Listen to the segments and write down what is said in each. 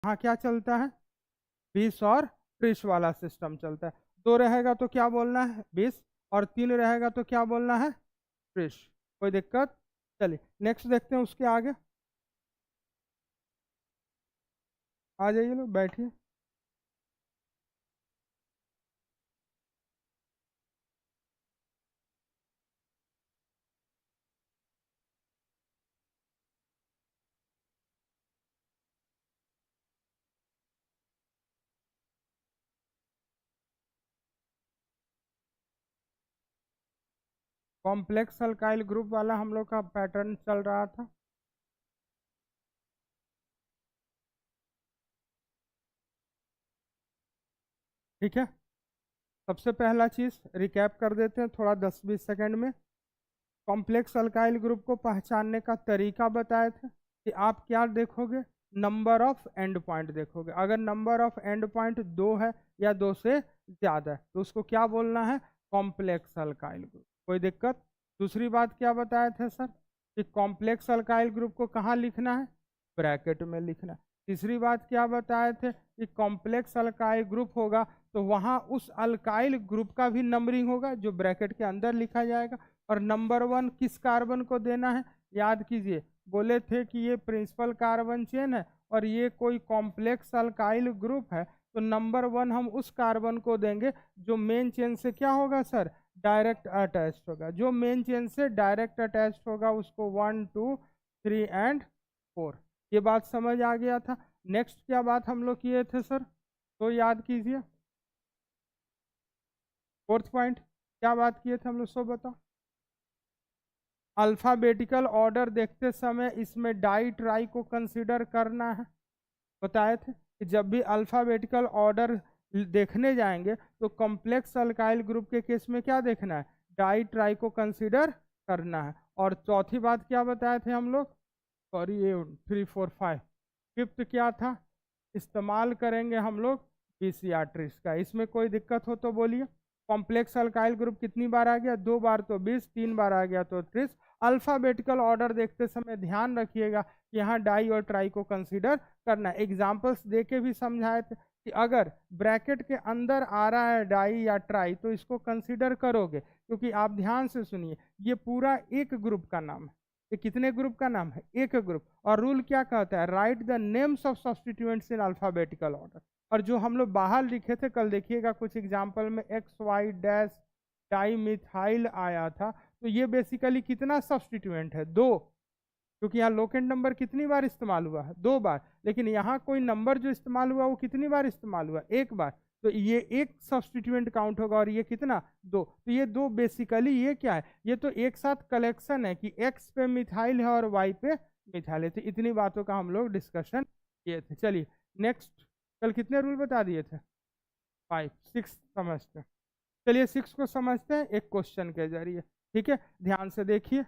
यहाँ क्या चलता है? 20 और 30 वाला सिस्टम चलता है। 2 रहेगा तो क्या बोलना है? 20। और 3 रहेगा तो क्या बोलना है? 30। कोई दिक्कत? चलिए नेक्स्ट देखते हैं उसके आगे। आ जाइए लोग, बैठिए। कॉम्प्लेक्स अल्काइल ग्रुप वाला हम लोग का पैटर्न चल रहा था। ठीक है, सबसे पहला चीज रिकैप कर देते हैं थोड़ा 10-20 सेकंड में। कॉम्प्लेक्स अल्काइल ग्रुप को पहचानने का तरीका बताए थे कि आप क्या देखोगे? नंबर ऑफ एंड पॉइंट देखोगे। अगर नंबर ऑफ एंड पॉइंट 2 है या 2 से ज्यादा है तो उसको क्या बोलना है? Complex alkyl group. कोई दिक्कत? दूसरी बात क्या बताए थे सर? कि कॉम्प्लेक्स अल्काइल ग्रुप को कहाँ लिखना है? ब्रैकेट में लिखना है। तीसरी बात क्या बताए थे? कि कॉम्प्लेक्स अल्काइल ग्रुप होगा तो वहां उस अल्काइल ग्रुप का भी नंबरिंग होगा जो ब्रैकेट के अंदर लिखा जाएगा। और नंबर 1 किस कार्बन को देना है? याद कीजिए, बोले थे कि ये प्रिंसिपल कार्बन चेन है और ये कोई कॉम्प्लेक्स अल्काइल ग्रुप है, तो नंबर 1 हम उस कार्बन को देंगे जो मेन चेन से क्या होगा सर? डायरेक्ट अटैच्ड होगा। जो मेन चेन से डायरेक्ट अटैच्ड होगा उसको 1, 2, 3 एंड 4। ये बात समझ आ गया था। नेक्स्ट क्या बात हम लोग किए थे सर? तो याद कीजिए। फोर्थ पॉइंट क्या बात किए थे हम लोग, सो बताओ। अल्फाबेटिकल ऑर्डर देखते समय इसमें डाई ट्राई को कंसीडर करना है। बताए थे कि जब भी अल्फाबेटिकल ऑर्डर देखने जाएंगे तो कॉम्प्लेक्स अल्काइल ग्रुप के केस में क्या देखना है? डाई ट्राई को कंसीडर करना है। और चौथी बात क्या बताए थे हम लोग? सॉरी, ये 3, 4, 5। फिफ्थ क्या था? इस्तेमाल करेंगे हम लोग बीसीआर का। इसमें कोई दिक्कत हो तो बोलिए। कॉम्प्लेक्स अल्काइल ग्रुप कितनी बार आ गया? 2 बार तो 20, 3 बार आ गया तो 30। अल्फाबेटिकल ऑर्डर देखते समय ध्यान रखिएगा कि यहाँ डाई और ट्राई को कंसीडर करना है। एग्जाम्पल्स दे के भी समझाए थे कि अगर ब्रैकेट के अंदर आ रहा है डाई या ट्राई तो इसको कंसीडर करोगे, क्योंकि आप ध्यान से सुनिए, ये पूरा एक ग्रुप का नाम है। ये कितने ग्रुप का नाम है? एक ग्रुप। और रूल क्या कहता है? Right the names of substituents in alphabetical order. और जो हम लोग बाहर लिखे थे कल, देखिएगा कुछ एग्जाम्पल में x y dash di methyl आया था, तो ये बेसिकली कितना सब्स्टिट्यूएंट है? 2। क्योंकि यहाँ लोकेंट नंबर कितनी बार इस्तेमाल हुआ है? 2 बार। लेकिन यहाँ कोई नंबर जो इस्तेमाल हुआ वो कितनी बार इस्तेमाल हुआ? 1 बार। तो ये एक सब्स्टिट्यूएंट काउंट होगा और ये कितना? 2। तो ये 2 बेसिकली ये क्या है? ये तो एक साथ कलेक्शन है कि एक्स पे मिथाइल है और वाई पे मिथाइल है। तो इतनी बातों का हम लोग डिस्कशन किए थे। चलिए नेक्स्ट। कल कितने रूल बता दिए थे? 5। 6 समझते हैं। चलिए 6 को समझते हैं एक क्वेश्चन के जरिए। ठीक है, ध्यान से देखिए।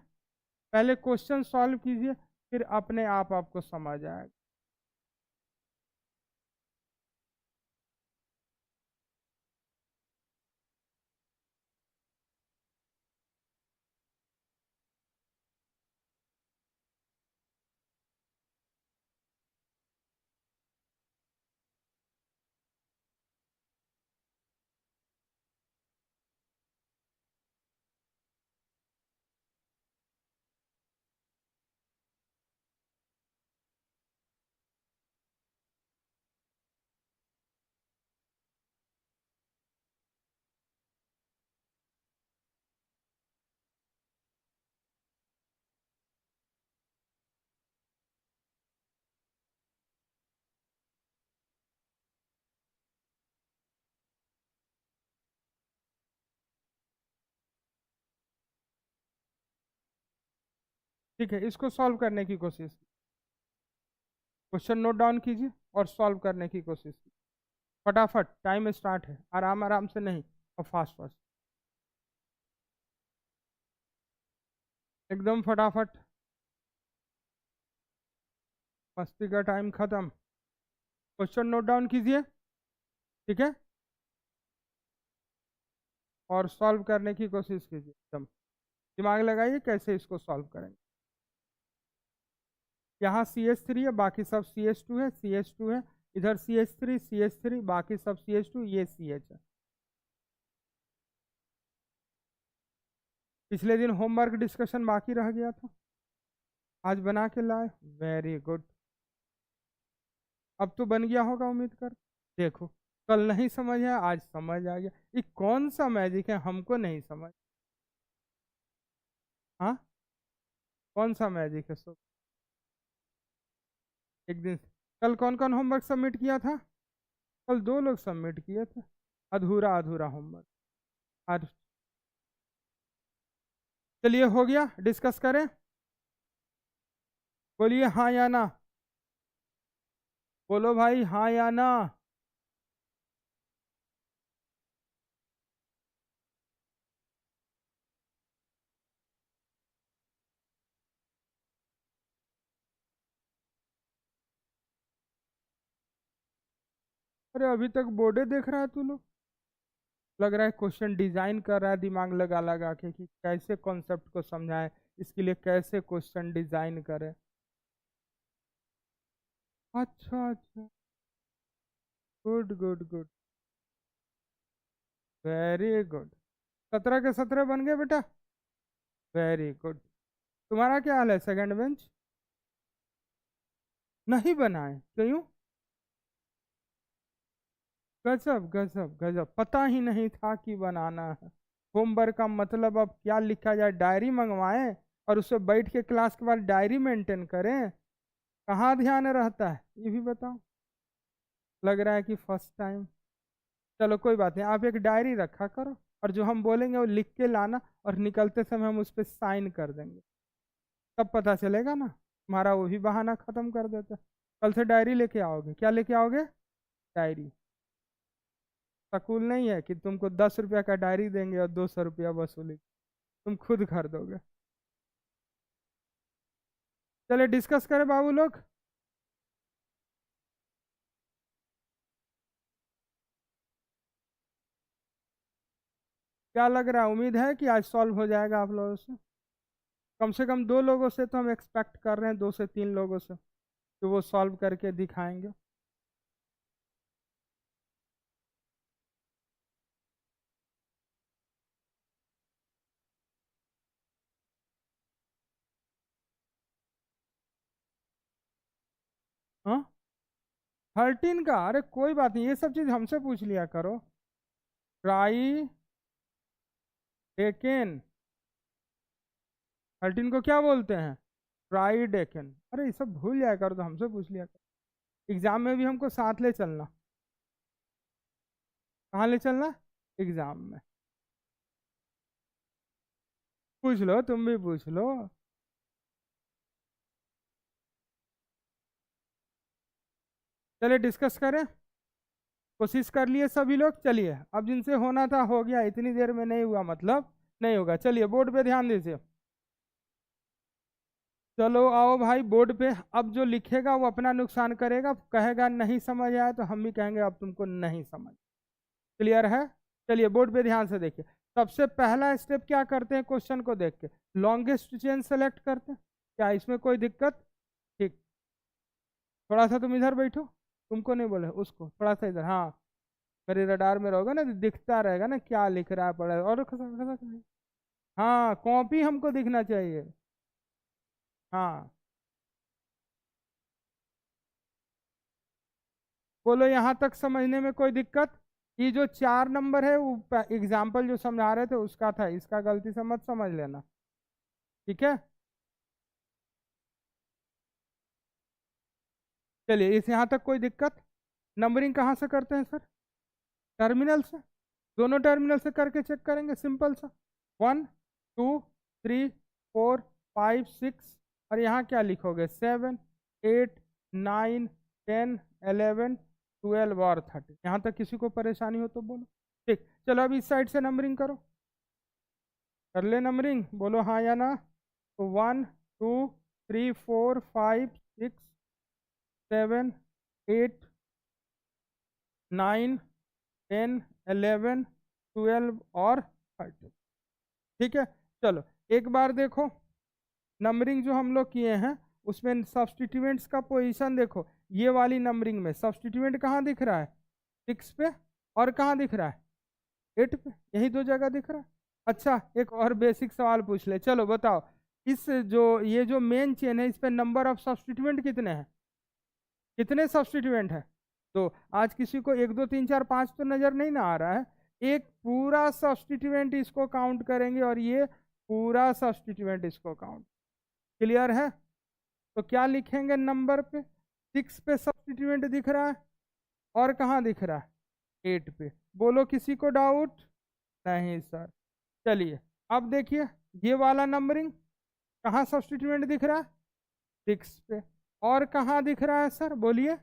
पहले क्वेश्चन सॉल्व कीजिए, फिर अपने आप आपको समझ आएगा। ठीक है, इसको सॉल्व करने की कोशिश। क्वेश्चन नोट डाउन कीजिए और सॉल्व करने की कोशिश कीजिए। फटाफट, टाइम स्टार्ट है, आराम आराम से नहीं, और फास्ट फास्ट, एकदम फटाफट। मस्ती का टाइम खत्म। क्वेश्चन नोट डाउन कीजिए। ठीक है, और सॉल्व करने की कोशिश कीजिए। एकदम दिमाग लगाइए कैसे इसको सॉल्व करेंगे। यहाँ CH3 है, बाकी सब CH2 है, CH2 है। इधर CH3 बाकी सब CH2, ये CH है। पिछले दिन होमवर्क डिस्कशन बाकी रह गया था, आज बना के लाए, वेरी गुड। अब तो बन गया होगा उम्मीद कर। देखो, कल नहीं समझ है, आज समझ आ गया। ये कौन सा मैजिक है, हमको नहीं समझ। हाँ, कौन सा मैजिक है सो? एक दिन, कल कौन कौन होमवर्क सबमिट किया था? कल 2 लोग सबमिट किए थे, अधूरा अधूरा होमवर्क। आज चलिए, हो गया, डिस्कस करें। बोलिए हाँ या ना, बोलो भाई हाँ या ना। अरे अभी तक बोर्डे देख रहा है तू लोग, लग रहा है क्वेश्चन डिजाइन कर रहा है दिमाग लगा लगा के कि कैसे कॉन्सेप्ट को समझाएं, इसके लिए कैसे क्वेश्चन डिजाइन करें। अच्छा अच्छा, good good good, very good. 17 के 17 बन गए बेटा, वेरी गुड। तुम्हारा क्या हाल है सेकंड बेंच? नहीं बनाए, क्यों? गजब गजब गजब, पता ही नहीं था कि बनाना है। होमवर्क का मतलब अब क्या लिखा जाए, डायरी मंगवाएं और उससे बैठ के क्लास के बाद डायरी मेंटेन करें? कहाँ ध्यान रहता है ये भी बताओ। लग रहा है कि फर्स्ट टाइम। चलो कोई बात नहीं, आप एक डायरी रखा करो, और जो हम बोलेंगे वो लिख के लाना, और निकलते समय हम उस पर साइन कर देंगे, तब पता चलेगा ना। तुम्हारा वो भी बहाना खत्म कर देते। कल से डायरी लेके आओगे, क्या लेके आओगे? डायरी। सकूल नहीं है कि तुमको 10 रुपया का डायरी देंगे और 200 रुपया वसूली, तुम खुद खरीदोगे। चले डिस्कस करें बाबू लोग। क्या लग रहा है, उम्मीद है कि आज सॉल्व हो जाएगा आप लोगों से कम 2 लोगों से तो हम एक्सपेक्ट कर रहे हैं, 2 से 3 लोगों से, तो वो सॉल्व करके दिखाएंगे। हाँ, 13 का, अरे कोई बात नहीं, ये सब चीज हमसे पूछ लिया करो। ट्राई डेकेन, 13 को क्या बोलते हैं? Try decane. अरे ये सब भूल जाया करो, तो हमसे पूछ लिया करो। एग्जाम में भी हमको साथ ले चलना। कहाँ ले चलना? एग्जाम में। पूछ लो, तुम भी पूछ लो। चलिए डिस्कस करें, कोशिश कर लिए सभी लोग। चलिए, अब जिनसे होना था हो गया, इतनी देर में नहीं हुआ मतलब नहीं होगा। चलिए बोर्ड पे ध्यान दीजिए। चलो आओ भाई बोर्ड पे। अब जो लिखेगा वो अपना नुकसान करेगा, कहेगा नहीं समझ आया तो हम भी कहेंगे अब तुमको नहीं समझ। क्लियर है? चलिए बोर्ड पे ध्यान से देखिए। सबसे पहला स्टेप क्या करते हैं, क्वेश्चन को देख के लॉन्गेस्ट चेन सेलेक्ट करते हैं। क्या इसमें कोई दिक्कत? ठीक, थोड़ा सा तुम इधर बैठो, तुमको नहीं बोले, उसको थोड़ा सा इधर, हाँ। मेरे रडार में रहोगे ना तो दिखता रहेगा ना क्या लिख रहा है, पढ़ा है। और हाँ, कॉपी हमको दिखना चाहिए। हाँ, बोलो यहाँ तक समझने में कोई दिक्कत? ये जो 4 नंबर है वो एग्जाम्पल जो समझा रहे थे उसका था, इसका गलती से मत समझ लेना, ठीक है? चलिए, इस यहाँ तक कोई दिक्कत? नंबरिंग कहाँ से करते हैं सर? टर्मिनल से। दोनों टर्मिनल से करके चेक करेंगे, सिंपल सा। 1 2 3 4 5 6, और यहाँ क्या लिखोगे? 7 8 9 10 11 12 और 13। यहाँ तक किसी को परेशानी हो तो बोलो। ठीक, चलो अब इस साइड से नंबरिंग करो। कर ले नंबरिंग, बोलो हाँ या ना। तो 1 2 3 4 5 6 7 8 9 10 11 12 और 13। ठीक है, चलो एक बार देखो, नंबरिंग जो हम लोग किए हैं उसमें सब्स्टिट्यूएंट्स का पोजीशन देखो, ये वाली नंबरिंग में सब्स्टिट्यूएंट कहाँ दिख रहा है? 6 पे, और कहाँ दिख रहा है? 8 पे, यही दो जगह दिख रहा है। अच्छा, एक और बेसिक सवाल पूछ ले, चलो बताओ, इस ये जो मेन चेन है, इस पे नंबर ऑफ सब्स्टिट्यूएंट कितने हैं? कितने सब्स्टिट्यूएंट है? तो आज किसी को 1 2 3 4 5 तो नजर नहीं ना आ रहा है, एक पूरा सब्स्टिट्यूएंट इसको काउंट करेंगे और ये पूरा सब्स्टिट्यूएंट इसको काउंट। क्लियर है? तो क्या लिखेंगे नंबर पे? 6 पे सब्स्टिट्यूएंट दिख रहा है, और कहाँ दिख रहा है? 8 पे। बोलो किसी को डाउट? नहीं सर। चलिए अब देखिए, ये वाला नंबरिंग कहाँ सब्स्टिट्यूएंट दिख रहा है? 6 पे। और कहाँ दिख रहा है सर? बोलिए।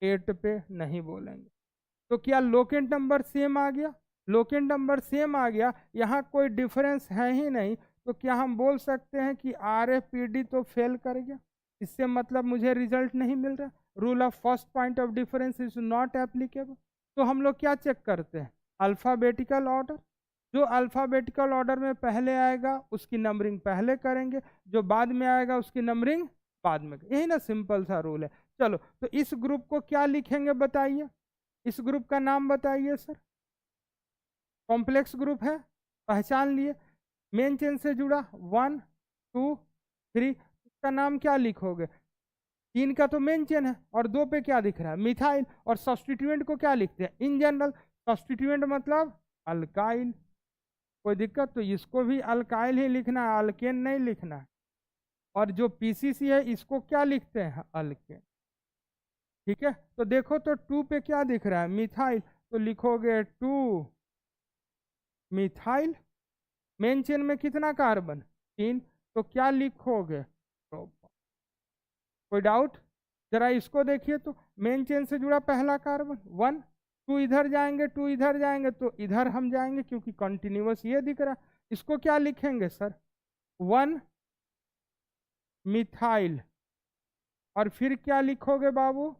8 पे नहीं बोलेंगे। तो क्या लोकेंट नंबर सेम आ गया? लोकेंट नंबर सेम आ गया, यहाँ कोई डिफरेंस है ही नहीं, तो क्या हम बोल सकते हैं कि RFPD तो फेल कर गया? इससे मतलब मुझे रिजल्ट नहीं मिल रहा, rule of first point of difference is not applicable. तो हम लोग क्या चेक करते हैं? Alphabetical order. जो अल्फाबेटिकल ऑर्डर में पहले आएगा उसकी नंबरिंग पहले करेंगे, जो बाद में आएगा उसकी नंबरिंग बाद में। यही ना सिंपल सा रूल है। चलो, तो इस ग्रुप को क्या लिखेंगे बताइए? इस ग्रुप का नाम बताइए सर। कॉम्प्लेक्स ग्रुप है, पहचान लिए। मेन चेन से जुड़ा 1 2 3, इसका नाम क्या लिखोगे? 3 का तो मेन चेन है, और 2 पे क्या दिख रहा है? मिथाइल। और सब्स्टिट्यूएंट को क्या लिखते हैं इन जनरल? सब्स्टिट्यूएंट मतलब अल्काइल। कोई दिक्कत? तो इसको भी अल्काइल ही लिखना है, अल्केन नहीं लिखना है। और जो PCC है इसको क्या लिखते हैं? अल्केन। ठीक है, तो देखो तो 2 पे क्या दिख रहा है? मिथाइल, तो लिखोगे 2 मिथाइल। मेन चेन में कितना कार्बन? 3, तो क्या लिखोगे? कोई डाउट? जरा इसको देखिए तो, मेन चेन से जुड़ा पहला कार्बन 1, 2 इधर जाएंगे, 2 इधर जाएंगे, तो इधर हम जाएंगे क्योंकि कंटिन्यूअस ये दिख रहा है। इसको क्या लिखेंगे सर? 1 मिथाइल। और फिर क्या लिखोगे बाबू?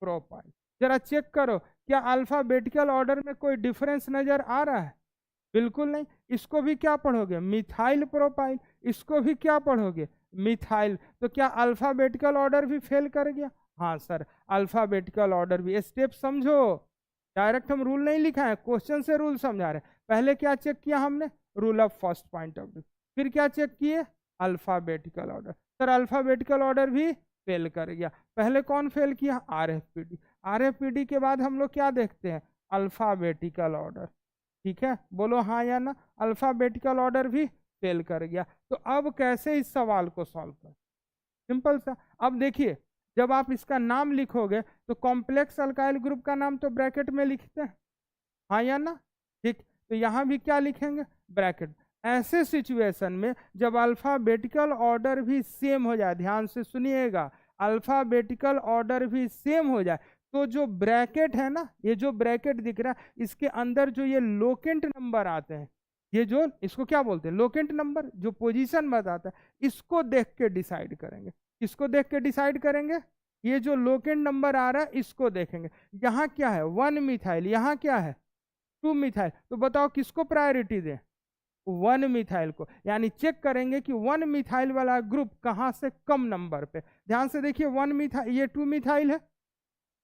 प्रोपाइल। जरा चेक करो, क्या अल्फाबेटिकल ऑर्डर में कोई डिफरेंस नजर आ रहा है? बिल्कुल नहीं। इसको भी क्या पढ़ोगे? Methyl propyl. इसको भी क्या पढ़ोगे? मिथाइल। तो क्या अल्फाबेटिकल ऑर्डर भी फेल कर गया? हाँ सर, अल्फाबेटिकल ऑर्डर भी। स्टेप समझो, डायरेक्ट हम रूल नहीं लिखा है, क्वेश्चन से रूल समझा रहे। पहले क्या चेक किया हमने? Rule of first point of view. फिर क्या चेक किए? Alphabetical order. Sir alphabetical order भी फेल कर गया। पहले कौन फेल किया? RFPD। RFPD के बाद हम लोग क्या देखते हैं? Alphabetical order. ठीक है, बोलो हाँ या ना। अल्फाबेटिकल ऑर्डर भी फेल कर गया। तो अब कैसे इस सवाल को सॉल्व कर? सिंपल सा। अब देखिए, जब आप इसका नाम लिखोगे तो कॉम्प्लेक्स अल्काइल ग्रुप का नाम तो ब्रैकेट में लिखते हैं, हाँ या ना? ठीक, तो यहां भी क्या लिखेंगे? ब्रैकेट। ऐसे सिचुएशन में जब अल्फाबेटिकल ऑर्डर भी सेम हो जाए, ध्यान से सुनिएगा, अल्फाबेटिकल ऑर्डर भी सेम हो जाए, तो जो ब्रैकेट है ना, ये जो ब्रैकेट दिख रहा है, इसके अंदर जो ये लोकेंट नंबर आते हैं, ये जो इसको क्या बोलते हैं? लोकेंट नंबर, जो पोजीशन बताता है, इसको देख के डिसाइड करेंगे। किसको देख के डिसाइड करेंगे? ये जो लोकेंट नंबर आ रहा है इसको देखेंगे। यहाँ क्या है? 1 मिथाइल। यहाँ क्या है? 2 मिथाइल। तो बताओ किसको प्रायोरिटी दें? 1 मिथाइल को। यानी चेक करेंगे कि 1 मिथाइल वाला ग्रुप कहां से कम नंबर पे। ध्यान से देखिए, 1 मिथाइल, ये 2 मिथाइल है,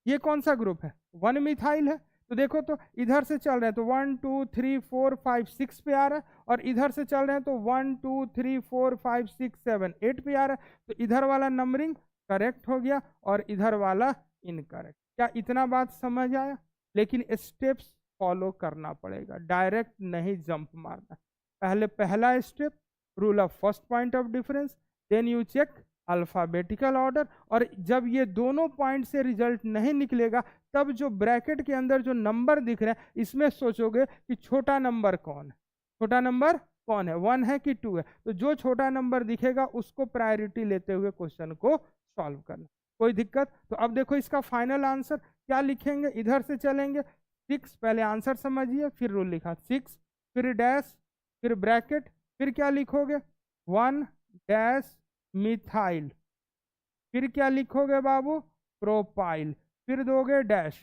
ये कौन सा ग्रुप है? 1 मिथाइल है। तो देखो तो इधर से चल रहे हैं तो 1 2 3 4 5 6 पे आ रहा है, और इधर से चल रहे हैं तो 1 2 3 4 5 6 7 8 पे आ रहा है। तो इधर वाला नंबरिंग करेक्ट हो गया और इधर वाला इनकरेक्ट। क्या इतना बात समझ आया? लेकिन स्टेप्स फॉलो करना पड़ेगा, डायरेक्ट नहीं जंप मारना। पहले पहला step, rule of first point of difference, then you check alphabetical order. और जब ये दोनों पॉइंट से रिजल्ट नहीं निकलेगा, तब जो ब्रैकेट के अंदर जो नंबर दिख रहे हैं, इसमें सोचोगे कि छोटा नंबर कौन है? छोटा नंबर कौन है? 1 है कि 2 है? तो जो छोटा नंबर दिखेगा उसको प्रायोरिटी लेते हुए क्वेश्चन को सॉल्व करना। कोई दिक्कत? तो अब देखो इसका फाइनल आंसर क्या लिखेंगे? इधर से चलेंगे 6, पहले आंसर समझिए, फिर रूल लिखा 6, फिर डैश, फिर ब्रैकेट, फिर क्या लिखोगे? 1 डैश मिथाइल, फिर क्या लिखोगे बाबू? प्रोपाइल, फिर दोगे डैश।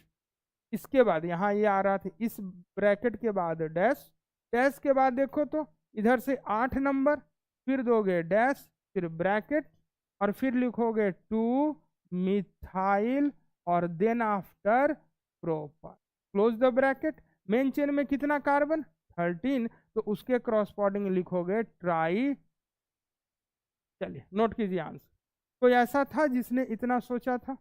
इसके बाद यहाँ ये आ रहा था, इस ब्रैकेट के बाद डैश, डैश के बाद देखो तो इधर से 8 नंबर, फिर दोगे डैश, फिर ब्रैकेट, और फिर लिखोगे 2 मिथाइल और then after propyl, close the bracket. Main chain में कितना कार्बन 13, तो उसके क्रॉसपोर्डिंग लिखोगे ट्राई। चलिए नोट कीजिए आंसर। कोई ऐसा था जिसने इतना सोचा था?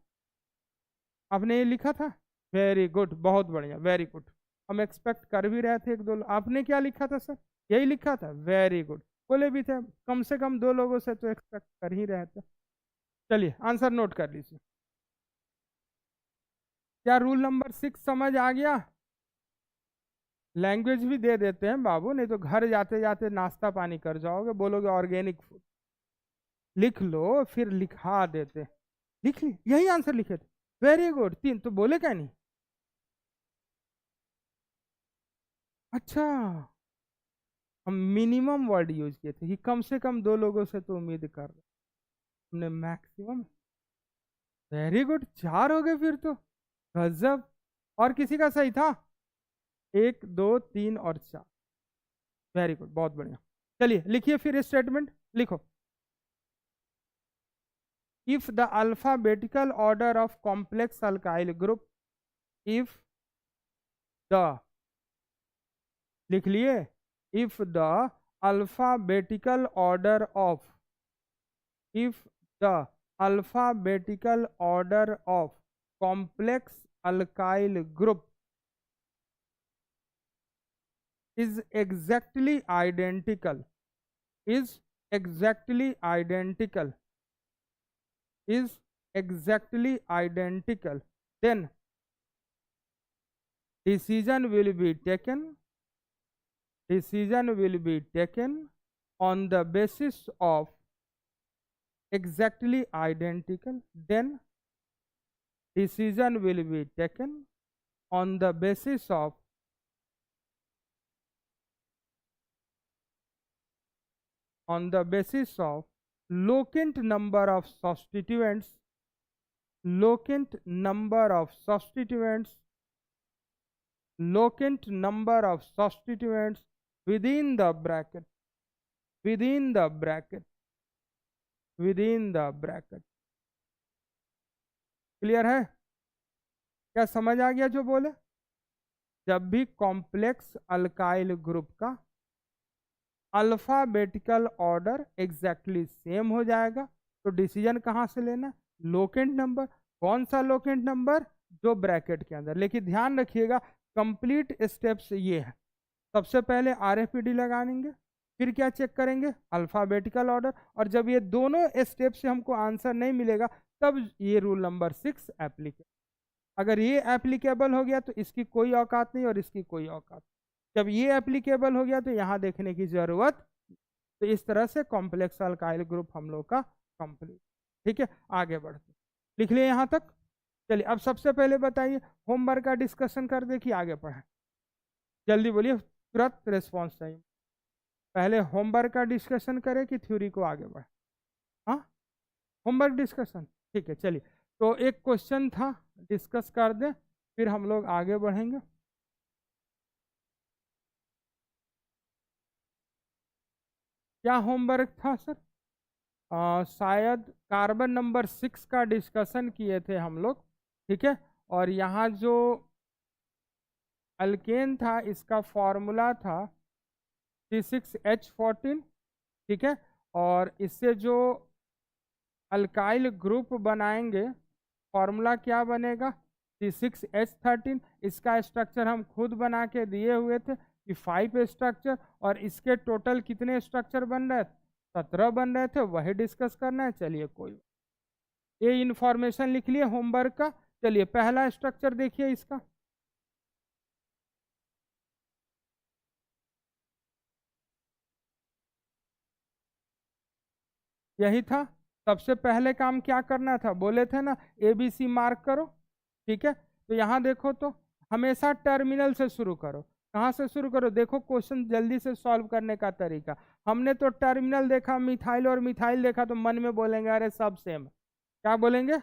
आपने ये लिखा था? वेरी गुड, बहुत बढ़िया, वेरी गुड। हम एक्सपेक्ट कर भी रहे थे एक दो। आपने क्या लिखा था सर? यही लिखा था, वेरी गुड। बोले भी थे कम से कम 2 लोगों से तो एक्सपेक्ट कर ही रहे थे। चलिए आंसर नोट कर लीजिए। क्या रूल नंबर 6 समझ आ गया? लैंग्वेज भी दे देते हैं बाबू, नहीं तो घर जाते जाते नाश्ता पानी कर जाओगे, बोलोगे ऑर्गेनिक फूड। लिख लो, फिर लिखा देते। लिख ली, यही आंसर लिखे थे, वेरी गुड। 3 तो बोले क्या नहीं? अच्छा, हम मिनिमम वर्ड यूज किए थे कि कम से कम 2 लोगों से तो उम्मीद कर रहे, हमने मैक्सिमम। वेरी गुड, 4 हो गए फिर तो, गजब। और किसी का सही था? 1 2 3 और 4, वेरी गुड, बहुत बढ़िया। चलिए लिखिए फिर स्टेटमेंट, लिखो। If the alphabetical order of complex alkyl group, if the, लिख लिए, if the alphabetical order of, if the alphabetical order of complex alkyl group is exactly identical, is exactly identical, is exactly identical, then decision will be taken, decision will be taken on the basis of exactly identical, then decision will be taken on the basis of locant number of substituents, locant number of substituents, locant number of substituents within the bracket, within the bracket, within the bracket। Clear है? क्या समझ आ गया जो बोले? जब भी complex alkyl group का alphabetical order exactly same हो जाएगा, तो डिसीजन कहाँ से लेना? Locant number. कौन सा लोकेंट नंबर? जो ब्रैकेट के अंदर। लेकिन ध्यान रखिएगा कंप्लीट स्टेप्स ये है। सबसे पहले RFPD लगाएंगे, फिर क्या चेक करेंगे? Alphabetical order. और जब ये दोनों स्टेप से हमको आंसर नहीं मिलेगा, तब ये रूल नंबर 6 एप्लीकेबल। अगर ये एप्लीकेबल हो गया तो इसकी कोई औकात नहीं और इसकी कोई औकात। जब ये एप्लीकेबल हो गया तो यहाँ देखने की जरूरत। तो इस तरह से कॉम्प्लेक्स अल्काइल ग्रुप हम लोग का कंप्लीट। ठीक है, आगे बढ़ते। लिख लिए यहाँ तक? चलिए अब सबसे पहले बताइए, होमवर्क का डिस्कशन कर दे कि आगे पढ़े? जल्दी बोलिए, तुरंत रिस्पॉन्स चाहिए। पहले होमवर्क का डिस्कशन करें कि थ्योरी को आगे बढ़े? हाँ, होमवर्क डिस्कशन, ठीक है। चलिए, तो एक क्वेश्चन था, डिस्कस कर दें, फिर हम लोग आगे बढ़ेंगे। क्या होमवर्क था सर? शायद कार्बन नंबर 6 का डिस्कशन किए थे हम लोग, ठीक है। और यहाँ जो अल्केन था इसका फॉर्मूला था C6H14, ठीक है। और इससे जो अल्काइल ग्रुप बनाएंगे फॉर्मूला क्या बनेगा? C6H13। इसका स्ट्रक्चर हम खुद बना के दिए हुए थे कि 5 स्ट्रक्चर, और इसके टोटल कितने स्ट्रक्चर बन रहे थे? 17 बन रहे थे, वही डिस्कस करना है। चलिए कोई, ये इंफॉर्मेशन लिख लिए होमवर्क का। चलिए पहला स्ट्रक्चर देखिए इसका, यही था। सबसे पहले काम क्या करना था? बोले थे ना ABC मार्क करो, ठीक है। तो यहाँ देखो, तो हमेशा टर्मिनल से शुरू करो। कहाँ से शुरू करो? देखो क्वेश्चन जल्दी से सॉल्व करने का तरीका। हमने तो टर्मिनल देखा, मिथाइल और मिथाइल देखा, तो मन में बोलेंगे अरे सब सेम। क्या बोलेंगे?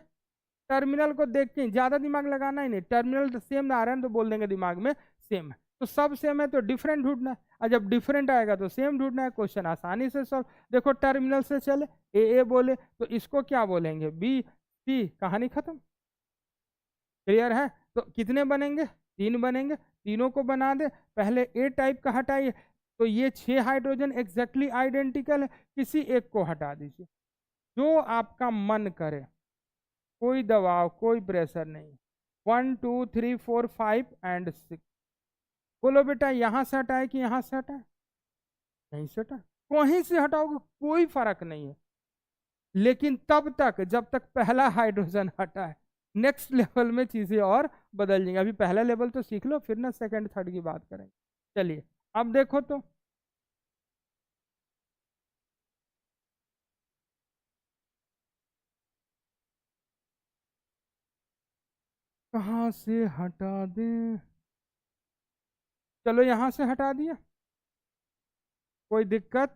टर्मिनल को देख के ज्यादा दिमाग लगाना ही नहीं, टर्मिनल तो सेम आ रहा है तो बोल देंगे दिमाग में सेम है। तो सब सेम है तो डिफरेंट ढूंढना है, और जब डिफरेंट आएगा तो सेम ढूंढना है। क्वेश्चन आसानी से सॉल्व। देखो टर्मिनल से चले, ए बोले तो इसको क्या बोलेंगे, बी सी, कहानी खत्म। क्लियर है? तो कितने बनेंगे, 3 बनेंगे। तीनों को बना दे, पहले ए टाइप का हटाइए, तो ये 6 हाइड्रोजन एग्जैक्टली आइडेंटिकल है, किसी एक को हटा दीजिए, जो आपका मन करे, कोई दबाव कोई प्रेशर नहीं। 1 2 3 4 5 एंड 6। बोलो बेटा यहां से हटाए कि यहां से हटाए, यहीं से हटाए, कहीं से हटाओगे कोई फर्क नहीं है, लेकिन तब तक जब तक पहला हाइड्रोजन हटा है। नेक्स्ट लेवल में चीजें और बदल जाएंगी। अभी पहला लेवल तो सीख लो, फिर ना सेकंड थर्ड की बात करेंगे। चलिए अब देखो तो कहां से हटा दें, चलो यहां से हटा दिया, कोई दिक्कत?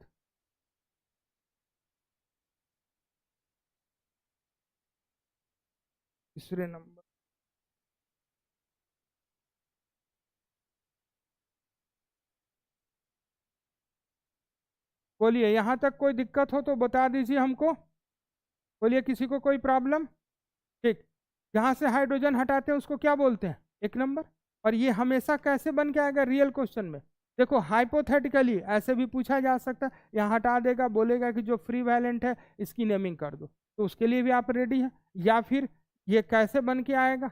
तीसरे नंबर, बोलिए यहां तक कोई दिक्कत हो तो बता दीजिए हमको। बोलिए किसी को कोई प्रॉब्लम? ठीक। जहां से हाइड्रोजन हटाते हैं उसको क्या बोलते हैं, 1 नंबर। और ये हमेशा कैसे बन के आएगा रियल क्वेश्चन में, देखो हाइपोथेटिकली ऐसे भी पूछा जा सकता है। यहाँ हटा देगा, बोलेगा कि जो फ्री वैलेंट है इसकी नेमिंग कर दो, तो उसके लिए भी आप रेडी हैं। या फिर ये कैसे बन के आएगा,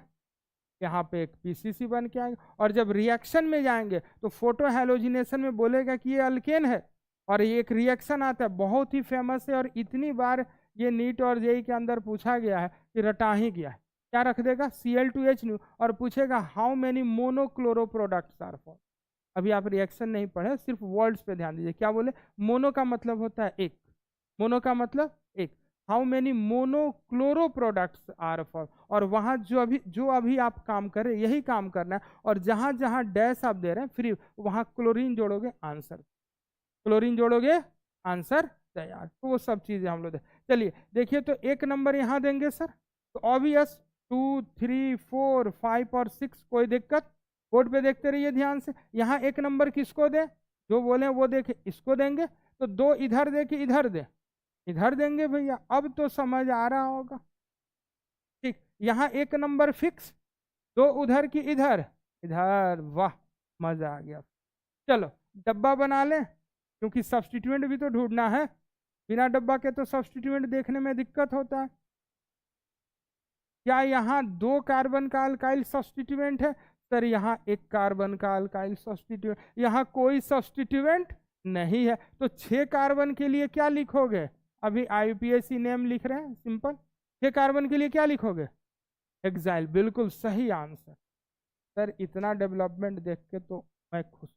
यहाँ पे एक पीसीसी बन के आएगा, और जब रिएक्शन में जाएंगे तो फोटो हेलोजिनेशन में बोलेगा कि ये अल्केन है, और ये एक रिएक्शन आता है बहुत ही फेमस है, और इतनी बार ये नीट और जेई के अंदर पूछा गया है कि रटा ही गया है। क्या रख देगा, Cl2H न्यू, और पूछेगा how many monochloro products are form. अभी आप रिएक्शन नहीं पढ़े, सिर्फ वर्ड्स पे ध्यान दीजिए। क्या बोले, मोनो का मतलब होता है एक, मोनो का मतलब एक, how many monochloro products are form, और वहां जो अभी आप काम कर रहे हैं यही काम करना है, और जहां जहां डैश आप दे रहे हैं फ्री, वहां क्लोरीन जोड़ोगे आंसर, क्लोरीन जोड़ोगे आंसर तैयार। तो वो सब चीजें हम लोग चलिए देखिए, तो 1 नंबर यहाँ देंगे सर, तो ऑब्वियस 2 3 4 5 और 6, कोई दिक्कत? बोर्ड पे देखते रहिए ध्यान से। यहाँ 1 नंबर किसको दे, जो बोले वो देखे, इसको देंगे, तो 2 इधर दे कि इधर दे, इधर देंगे भैया। अब तो समझ आ रहा होगा, ठीक। यहाँ 1 नंबर फिक्स, 2 उधर की इधर, इधर, वाह मजा आ गया। चलो डब्बा बना लें, क्योंकि सब्सटीट्यूएंट भी तो ढूंढना है, बिना डब्बा के तो सब्सटीट्यूएंट देखने में दिक्कत होता है। क्या यहाँ 2 कार्बन का अल्काइल सब्सटीट्यूएंट है? सर यहाँ 1 कार्बन का अल्काइल सब्सटीट्यूएंट, यहाँ कोई सब्सटीट्यूएंट नहीं है, तो 6 कार्बन के लिए क्या लिखोगे? अभी आईयूपीएसी नेम लिख रहे हैं सिंपल। 6 कार्बन के लिए क्या लिखोगे? एक्साइल, बिल्कुल सही आंसर। सर इतना डेवलपमेंट देख के तो मैं खुश,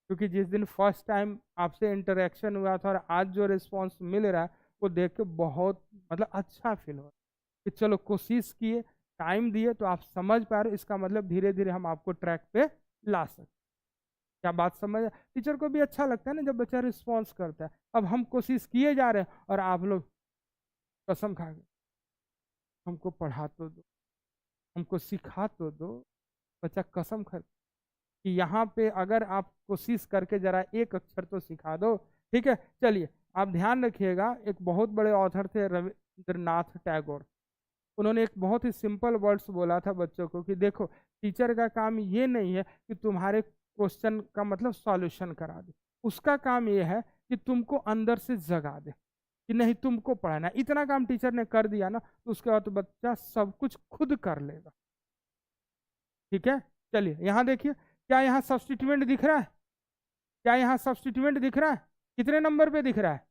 क्योंकि जिस दिन फर्स्ट टाइम आपसे इंटरेक्शन हुआ था और आज जो रिस्पांस मिल रहा है वो देख के बहुत मतलब अच्छा फील हो रहा है कि चलो कोशिश किए, टाइम दिए, तो आप समझ पा रहे हो, इसका मतलब धीरे धीरे हम आपको ट्रैक पे ला सकते। क्या बात समझ? टीचर को भी अच्छा लगता है ना जब बच्चा रिस्पॉन्स करता है। अब हम कोशिश किए जा रहे हैं और आप लोग कसम खा गए, हमको पढ़ा तो दो, हमको सिखा तो दो। बच्चा कसम खा कि यहाँ पे अगर आप कोशिश करके जरा एक अक्षर तो सिखा दो, ठीक है। चलिए आप ध्यान रखिएगा, एक बहुत बड़े ऑथर थे रविंद्रनाथ टैगोर, उन्होंने एक बहुत ही सिंपल वर्ड्स बोला था बच्चों को कि देखो टीचर का काम ये नहीं है कि तुम्हारे क्वेश्चन का मतलब सॉल्यूशन करा दे, उसका काम ये है कि तुमको अंदर से जगा दे कि नहीं तुमको पढ़ना है। इतना काम टीचर ने कर दिया ना, तो उसके बाद तो बच्चा सब कुछ खुद कर लेगा, ठीक है। चलिए यहाँ देखिए, क्या यहाँ सब्सटीट्यूएंट दिख रहा है? क्या यहाँ सब्सटीट्यूएंट दिख रहा है? कितने नंबर पे दिख रहा है?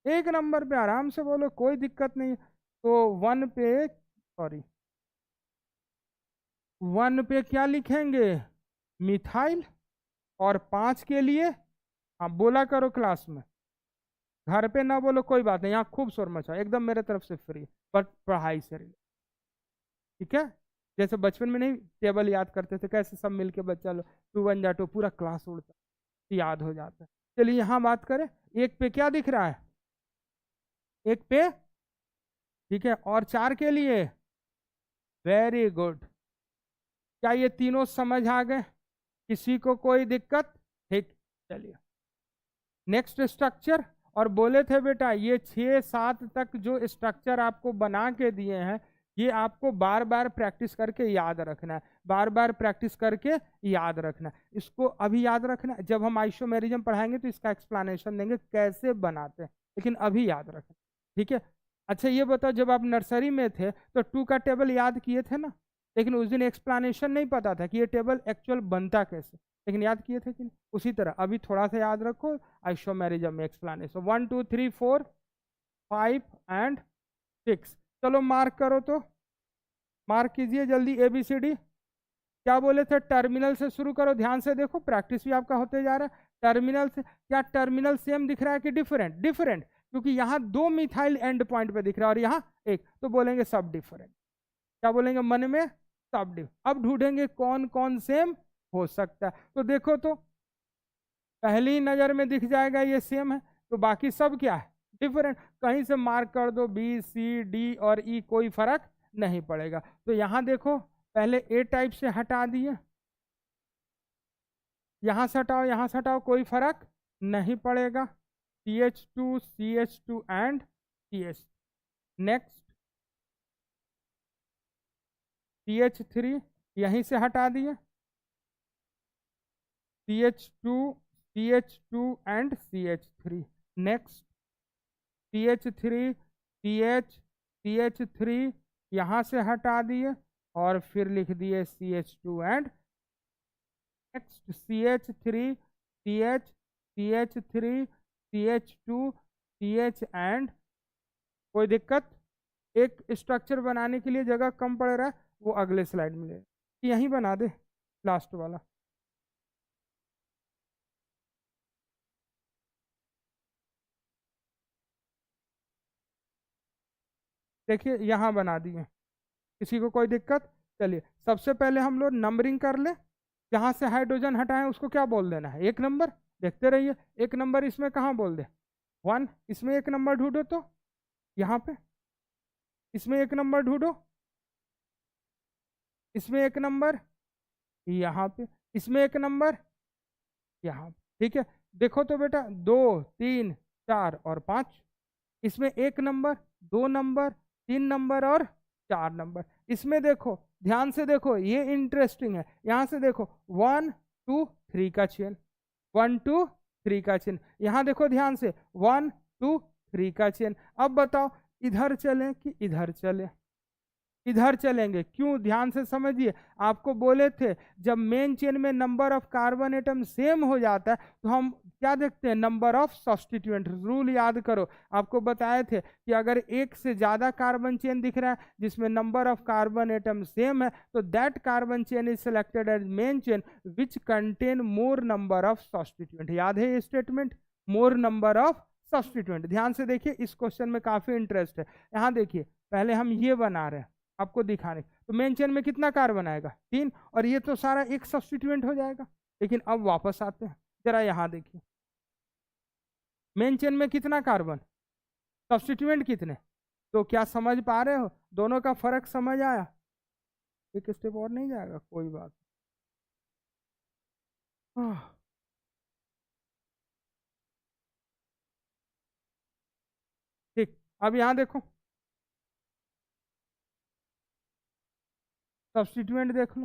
1 नंबर पे, आराम से बोलो कोई दिक्कत नहीं। तो 1 पे, सॉरी 1 पे क्या लिखेंगे, मिथाइल, और 5 के लिए हाँ बोला करो क्लास में, घर पे ना बोलो कोई बात नहीं, यहाँ खूब शोर मचाओ, एकदम मेरे तरफ से फ्री, बट पढ़ाई से रिलेटेड, ठीक है। जैसे बचपन में नहीं टेबल याद करते थे, कैसे सब मिलके बच्चा लो 2 1 जा 2, पूरा क्लास उड़ता याद हो जाता है। चलिए यहाँ बात करें, 1 पे क्या दिख रहा है, 1 पे, ठीक है, और 4 के लिए, वेरी गुड। क्या ये तीनों समझ आ गए? किसी को कोई दिक्कत? ठीक, चलिए नेक्स्ट स्ट्रक्चर। और बोले थे बेटा ये 6-7 तक जो स्ट्रक्चर आपको बना के दिए हैं ये आपको बार बार प्रैक्टिस करके याद रखना है, बार बार प्रैक्टिस करके याद रखना है। इसको अभी याद रखना है, जब हम आइसोमेरिज्म पढ़ाएंगे तो इसका एक्सप्लेनेशन देंगे कैसे बनाते हैं, लेकिन अभी याद रखना, ठीक है। अच्छा ये बताओ, जब आप नर्सरी में थे तो 2 का टेबल याद किए थे ना, लेकिन उस दिन एक्सप्लेनेशन नहीं पता था कि ये टेबल एक्चुअल बनता कैसे, लेकिन याद किए थे कि नहीं? उसी तरह अभी थोड़ा सा याद रखो आइसोमेरिज्म में एक्सप्लेनेशन 1 2 3 4 5 एंड 6। चलो मार्क करो, तो मार्क कीजिए जल्दी ABCD। क्या बोले थे? टर्मिनल से शुरू करो, ध्यान से देखो, प्रैक्टिस भी आपका होते जा रहा है। टर्मिनल से, क्या टर्मिनल सेम दिख रहा है कि डिफरेंट? डिफरेंट, क्योंकि यहाँ 2 मिथाइल एंड पॉइंट पे दिख रहा है और यहाँ एक, तो बोलेंगे सब डिफरेंट। क्या बोलेंगे मन में? सब डिफरेंट। अब ढूंढेंगे कौन कौन सेम हो सकता है, तो देखो तो पहली नजर में दिख जाएगा ये सेम है, तो बाकी सब क्या है? डिफरेंट। कहीं से मार्क कर दो, B, C, D और E, कोई फर्क नहीं पड़ेगा। तो यहां देखो पहले A टाइप से हटा दिए, यहां से हटाओ, यहां से हटाओ, कोई फर्क नहीं पड़ेगा। CH2 CH2 and CH। Next CH3 यहीं से हटा दिए, CH2 CH2 and CH3। Next CH3 CH3 यहां से हटा दिए और फिर लिख दिए CH2 and next CH3 CH CH3 CH2 CH and. कोई दिक्कत? एक स्ट्रक्चर बनाने के लिए जगह कम पड़ रहा है, वो अगले स्लाइड में ले, यहीं बना दे लास्ट वाला। देखिए यहां बना दिए, किसी को कोई दिक्कत? चलिए सबसे पहले हम लोग नंबरिंग कर ले, जहां से हाइड्रोजन हटाएं उसको क्या बोल देना है? 1 नंबर। देखते रहिए, 1 नंबर इसमें कहाँ बोल दे? 1। इसमें 1 नंबर ढूंढो, तो यहाँ पे इसमें 1 नंबर ढूंढो, इसमें 1 नंबर, यहाँ पे इसमें 1 नंबर, यहाँ पे। ठीक है, देखो तो बेटा 2 3 4 और 5, इसमें 1 नंबर, 2 नंबर, 3 नंबर और 4 नंबर। इसमें देखो ध्यान से देखो, ये इंटरेस्टिंग है, यहां से देखो 1 2 3 का चेन, 1 2 3 का चेन, यहां देखो ध्यान से 1 2 3 का चेन। अब बताओ इधर चलें कि इधर चलें? इधर चलेंगे, क्यों? ध्यान से समझिए, आपको बोले थे जब मेन चेन में number of carbon atom same हो जाता है तो हम क्या देखते हैं? Number of substituent. रूल याद करो, आपको बताए थे कि अगर एक से ज्यादा कार्बन चेन दिख रहा है जिसमें number of carbon atom same है तो that carbon chain is selected as main chain which contain more number of substituent. याद है ये statement? More number of substituent. ध्यान से देखिए, इस क्वेश्चन में काफी इंटरेस्ट है। यहाँ देखिए पहले हम ये बना रहे हैं आपको दिखाने, तो मेन चेन में कितना कार्बन आएगा? 3, और ये तो सारा एक सब्स्टिट्यूएंट हो जाएगा। लेकिन अब वापस आते हैं, जरा यहां देखिए मेन चेन में कितना कार्बन, सब्स्टिट्यूएंट कितने? तो क्या समझ पा रहे हो? दोनों का फर्क समझ आया? एक स्टेप और नहीं जाएगा? कोई बात। ठीक, अब यहां देखो सब्स्टिट्यूएंट देख लो,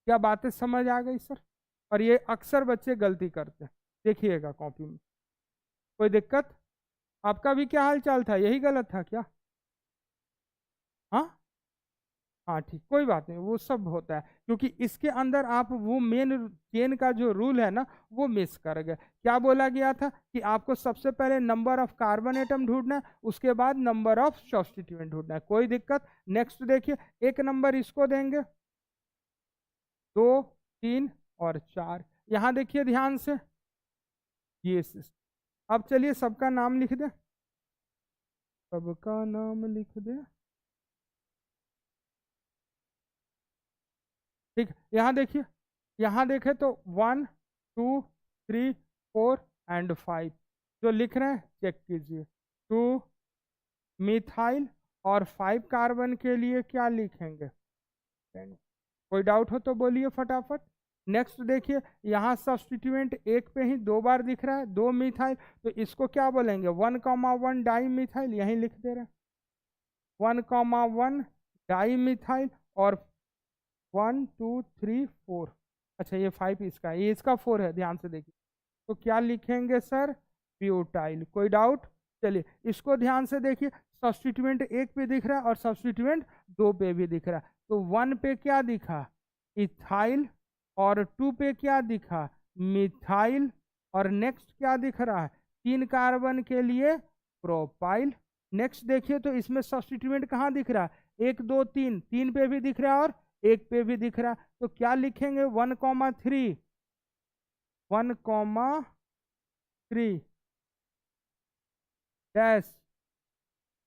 क्या बातें समझ आ गई सर? और ये अक्सर बच्चे गलती करते हैं, देखिएगा कॉपी में। कोई दिक्कत? आपका भी क्या हाल चाल था? यही गलत था क्या? हाँ हाँ ठीक, कोई बात नहीं, वो सब होता है, क्योंकि इसके अंदर आप वो मेन चेन का जो रूल है ना वो मिस कर गए। क्या बोला गया था कि आपको सबसे पहले नंबर ऑफ कार्बन एटम ढूंढना है, उसके बाद नंबर ऑफ सब्स्टिट्यूएंट ढूंढना है। कोई दिक्कत? नेक्स्ट देखिए, 1 नंबर इसको देंगे, 2 3 और 4। यहां देखिए ध्यान से, ये सिस्टम। अब चलिए सबका नाम लिख दे, सबका नाम लिख दे। ठीक, यहाँ देखिए, यहाँ देखे तो 1 2 3 4 एंड 5 जो लिख रहे हैं चेक कीजिए। 2 मिथाइल और 5 कार्बन के लिए क्या लिखेंगे? 10। कोई डाउट हो तो बोलिए फटाफट। नेक्स्ट देखिए, यहाँ सब्स्टिट्यूएंट एक पे ही 2 बार दिख रहा है, 2 मिथाइल, तो इसको क्या बोलेंगे, 1,1 डाई मिथाइल, यहीं लिख दे रहे हैं 1,1 डाई मिथाइल, और 1 2 3 4, अच्छा ये 5 इसका है, ये इसका 4 है, ध्यान से देखिए, तो क्या लिखेंगे सर, ब्यूटाइल। कोई डाउट? चलिए इसको ध्यान से देखिए, सब्स्टिट्यूएंट एक पे दिख रहा है और सब्स्टिट्यूएंट 2 पे भी दिख रहा है, तो 1 पे क्या दिखा, इथाइल, और 2 पे क्या दिखा, मिथाइल, और नेक्स्ट क्या दिख रहा है, 3 कार्बन के लिए प्रोपाइल। नेक्स्ट देखिए तो इसमें सब्स्टिट्यूएंट कहाँ दिख रहा है, 1 2 3, 3 पे भी दिख रहा है और 1 पे भी दिख रहा है, तो क्या लिखेंगे, 1,3 1,3 डैश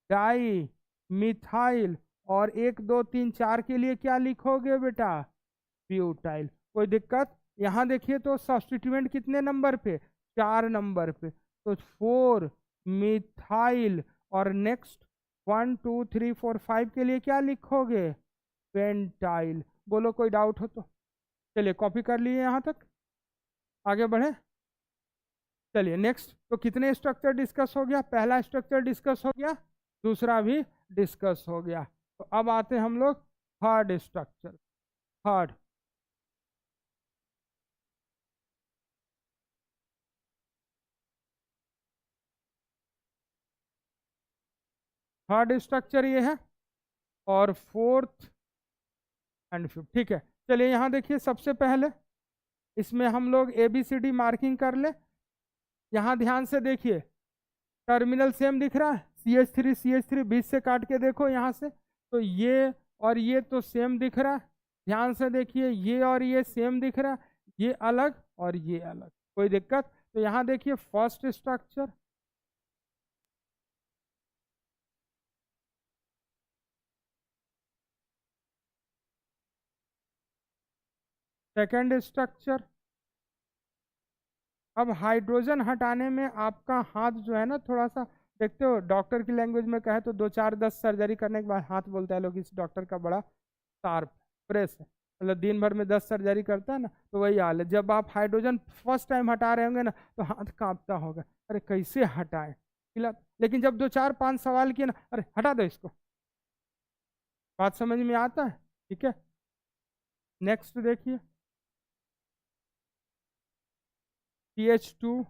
डाई मिथाइल, और 1 2 3 4 के लिए क्या लिखोगे बेटा, ब्यूटाइल। कोई दिक्कत? यहाँ देखिए तो सब्स्टिट्यूएंट कितने नंबर पे, 4 नंबर पे, तो 4 मिथाइल, और नेक्स्ट 1 2 3 4 5 के लिए क्या लिखोगे, पेंटाइल। बोलो कोई डाउट हो तो? चलिए कॉपी कर लिए यहाँ तक, आगे बढ़े। चलिए नेक्स्ट, तो कितने स्ट्रक्चर डिस्कस हो गया, पहला स्ट्रक्चर डिस्कस हो गया, दूसरा भी डिस्कस हो गया, तो अब आते हम लोग थर्ड स्ट्रक्चर। थर्ड स्ट्रक्चर ये है, और फोर्थ एंड फिफ्थ, ठीक है। चलिए यहाँ देखिए, सबसे पहले इसमें हम लोग ABCD मार्किंग कर ले। यहाँ ध्यान से देखिए, टर्मिनल सेम दिख रहा है, CH3 बीच से काट के देखो यहाँ से, तो ये और ये तो सेम दिख रहा है, ध्यान से देखिए, ये और ये सेम दिख रहा है, ये अलग और ये अलग, कोई दिक्कत? तो यहाँ देखिए फर्स्ट स्ट्रक्चर, सेकेंड स्ट्रक्चर। अब हाइड्रोजन हटाने में आपका हाथ जो है ना थोड़ा सा, देखते हो डॉक्टर की लैंग्वेज में कहे तो 2 4 10 सर्जरी करने के बाद हाथ बोलता है लोग, इस डॉक्टर का बड़ा शार्प प्रेस है, मतलब दिन भर में 10 सर्जरी करता है ना, तो वही हाल है। जब आप हाइड्रोजन फर्स्ट टाइम हटा रहे होंगे ना, तो हाथ कांपता होगा, अरे कैसे हटाएं, लेकिन जब 2 4 5 सवाल किए ना, अरे हटा दो इसको, बात समझ में आता है, ठीक है। नेक्स्ट देखिए, CH2,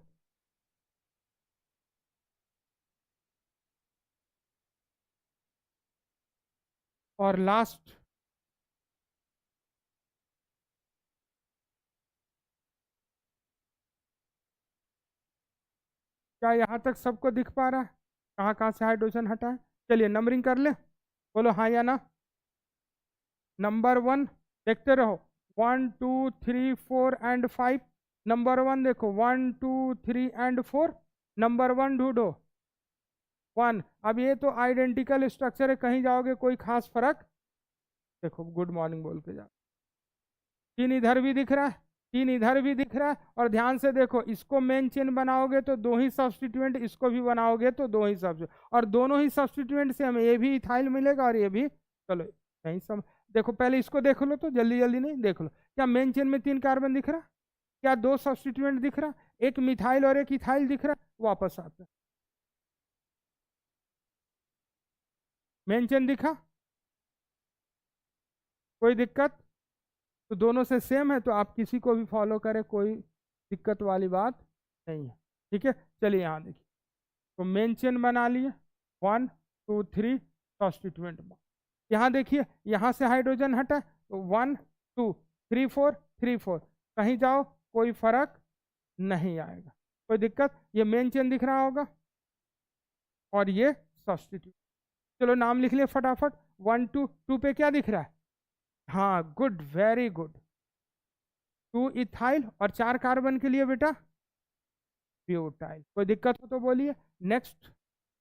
और लास्ट क्या यहाँ तक सबको दिख पा रहा है, कहाँ कहाँ से हाइड्रोजन हटा है? चलिए नंबरिंग कर ले, बोलो हाँ या ना। नंबर 1 देखते रहो, 1 2 3 4 एंड 5, नंबर 1 देखो 1 2 3 एंड 4, नंबर 1 ढूंढो 1। अब ये तो आइडेंटिकल स्ट्रक्चर है, कहीं जाओगे कोई खास फर्क, देखो गुड मॉर्निंग बोल के जाओ, 3 इधर भी दिख रहा है, 3 इधर भी दिख रहा है, और ध्यान से देखो, इसको मेन चेन बनाओगे तो 2 ही सब्स्टिट्यूएंट, इसको भी बनाओगे तो 2 ही सब्स्टिट्यूएंट, और दोनों ही सब्स्टिट्यूएंट से हमें ये भी इथाइल मिलेगा और ये भी, चलो नहीं सब देखो, पहले इसको देख लो, तो जल्दी जल्दी नहीं देख लो, क्या मेन चेन में 3 कार्बन दिख रहा, क्या 2 सब्स्टिट्यूएंट दिख रहा, एक मिथाइल और एक इथाइल दिख रहा, वापस आते, मेन चेन दिखा, कोई दिक्कत? तो दोनों से सेम है, तो आप किसी को भी फॉलो करें, कोई दिक्कत वाली बात नहीं है, ठीक है। चलिए यहाँ देखिए, तो मेन चेन बना लिए, 1 2 3 सब्स्टिट्यूएंट, यहाँ देखिए, यहाँ से हाइड्रोजन हटा, तो 1 2 3 4 3 4, कहीं जाओ कोई फर्क नहीं आएगा, कोई दिक्कत? ये मेन चेन दिख रहा होगा, और ये सब्स्टिट्यूट, चलो नाम लिख लिए फटाफट। 1 2 2 पे क्या दिख रहा है, हाँ गुड, वेरी गुड, 2 इथाइल, और 4 कार्बन के लिए बेटा ब्यूटाइल, कोई दिक्कत हो तो बोलिए। नेक्स्ट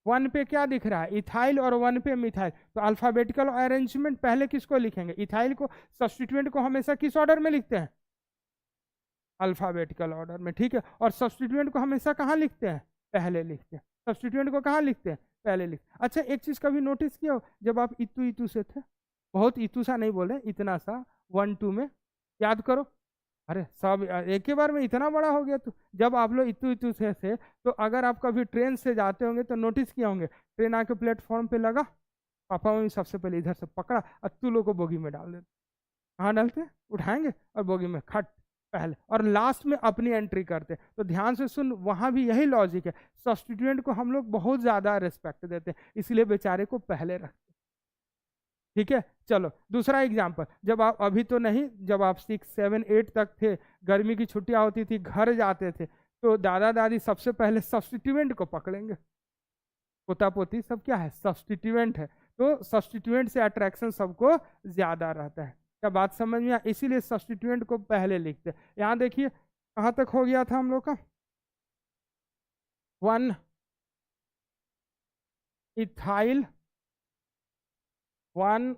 1 पे क्या दिख रहा है, इथाइल, और 1 पे मिथाइल, तो अल्फाबेटिकल अरेंजमेंट पहले किसको लिखेंगे, इथाइल को, सब्स्टिट्यूएंट को हमेशा किस ऑर्डर में लिखते हैं, अल्फाबेटिकल ऑर्डर में, ठीक है। और सब्स्टिट्यूएंट को हमेशा कहाँ लिखते हैं, पहले लिखते हैं, सब्स्टिट्यूएंट को कहाँ लिखते हैं, पहले लिखते हैं। अच्छा एक चीज कभी नोटिस किया हो, जब आप इतू इतू से थे, बहुत इतू सा नहीं बोले, इतना सा 1 2 में, याद करो, अरे सब एक ही बार में इतना बड़ा हो गया। तो जब आप लोग इतू इतू से थे, तो अगर आप कभी ट्रेन से जाते होंगे तो नोटिस किए होंगे, ट्रेन आके प्लेटफॉर्म पे लगा, पापा मम्मी सबसे पहले इधर से पकड़ा और तू लोग को बोगी में डाल देते। कहाँ डालते? उठाएंगे और बोगी में खट पहले, और लास्ट में अपनी एंट्री करते। तो ध्यान से सुन, वहां भी यही लॉजिक है। सब्स्टिट्यूएंट को हम लोग बहुत ज्यादा रिस्पेक्ट देते हैं, इसलिए बेचारे को पहले रखते। ठीक है, चलो दूसरा एग्जाम्पल। जब आप अभी तो नहीं, जब आप 6, 7, 8 तक थे, गर्मी की छुट्टियां होती थी, घर जाते थे, तो दादा दादी सबसे पहले सब्स्टिट्यूएंट को पकड़ेंगे। पोता पोती सब क्या है? सब्स्टिट्यूएंट है। तो सब्स्टिट्यूएंट से अट्रैक्शन सबको ज्यादा रहता है। क्या बात समझ में? इसीलिए सब्स्टिट्यूएंट को पहले लिखते। यहाँ देखिए कहाँ तक हो गया था हम लोग का? 1 इथाइल, 1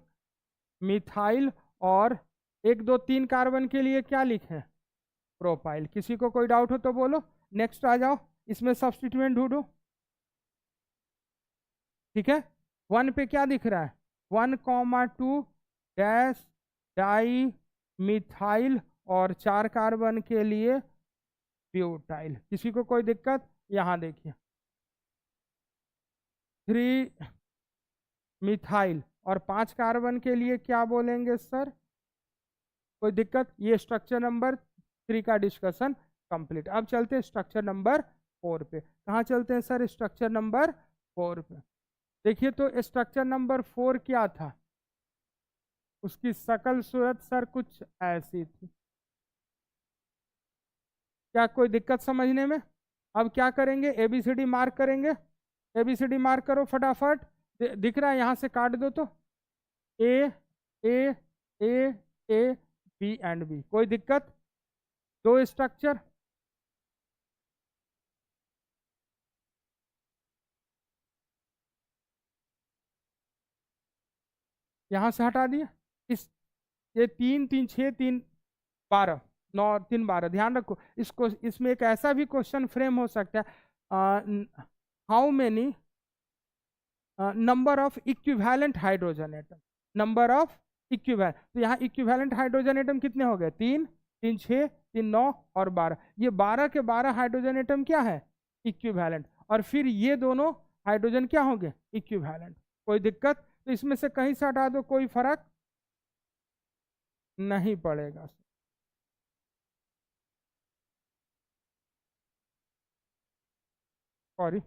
मिथाइल, और 1, 2, 3 कार्बन के लिए क्या लिखे? प्रोपाइल। किसी को कोई डाउट हो तो बोलो, नेक्स्ट आ जाओ, इसमें सब्स्टिट्यूएंट ढूंढो। ठीक है, 1 पे क्या दिख रहा है? 1, 2 डैश डाई मिथाइल, और 4 कार्बन के लिए ब्यूटाइल। किसी को कोई दिक्कत? यहां देखिए 3 मिथाइल और 5 कार्बन के लिए क्या बोलेंगे सर? कोई दिक्कत? ये स्ट्रक्चर नंबर 3 का डिस्कशन कंप्लीट। अब चलते हैं स्ट्रक्चर नंबर 4 पे। कहाँ चलते हैं सर? स्ट्रक्चर नंबर 4 पे। देखिए तो स्ट्रक्चर नंबर 4 क्या था? उसकी शकल सूरत सर कुछ ऐसी थी। क्या कोई दिक्कत समझने में? अब क्या करेंगे? एबीसीडी मार्क करेंगे। एबीसीडी मार्क करो फटाफट। दिख रहा है? यहां से काट दो तो ए A A A B and B. कोई दिक्कत? 2 स्ट्रक्चर। यहां से हटा दिए। इस ये 3, 3, 6, 3, 12, 9, 3, 12। ध्यान रखो इसको, इसमें एक ऐसा भी क्वेश्चन फ्रेम हो सकता है, how many number of equivalent hydrogen atom. Number of equivalent, तो यहाँ इक्विवेलेंट हाइड्रोजन एटम कितने हो गए? 3, 3, 6, 3, 9 और 12। ये 12 के 12 हाइड्रोजन एटम क्या है? इक्विवेलेंट। और फिर ये दोनों हाइड्रोजन क्या होंगे? इक्विवेलेंट। कोई दिक्कत? तो इसमें से कहीं से हटा दो, कोई फर्क नहीं पड़ेगा। सॉरी,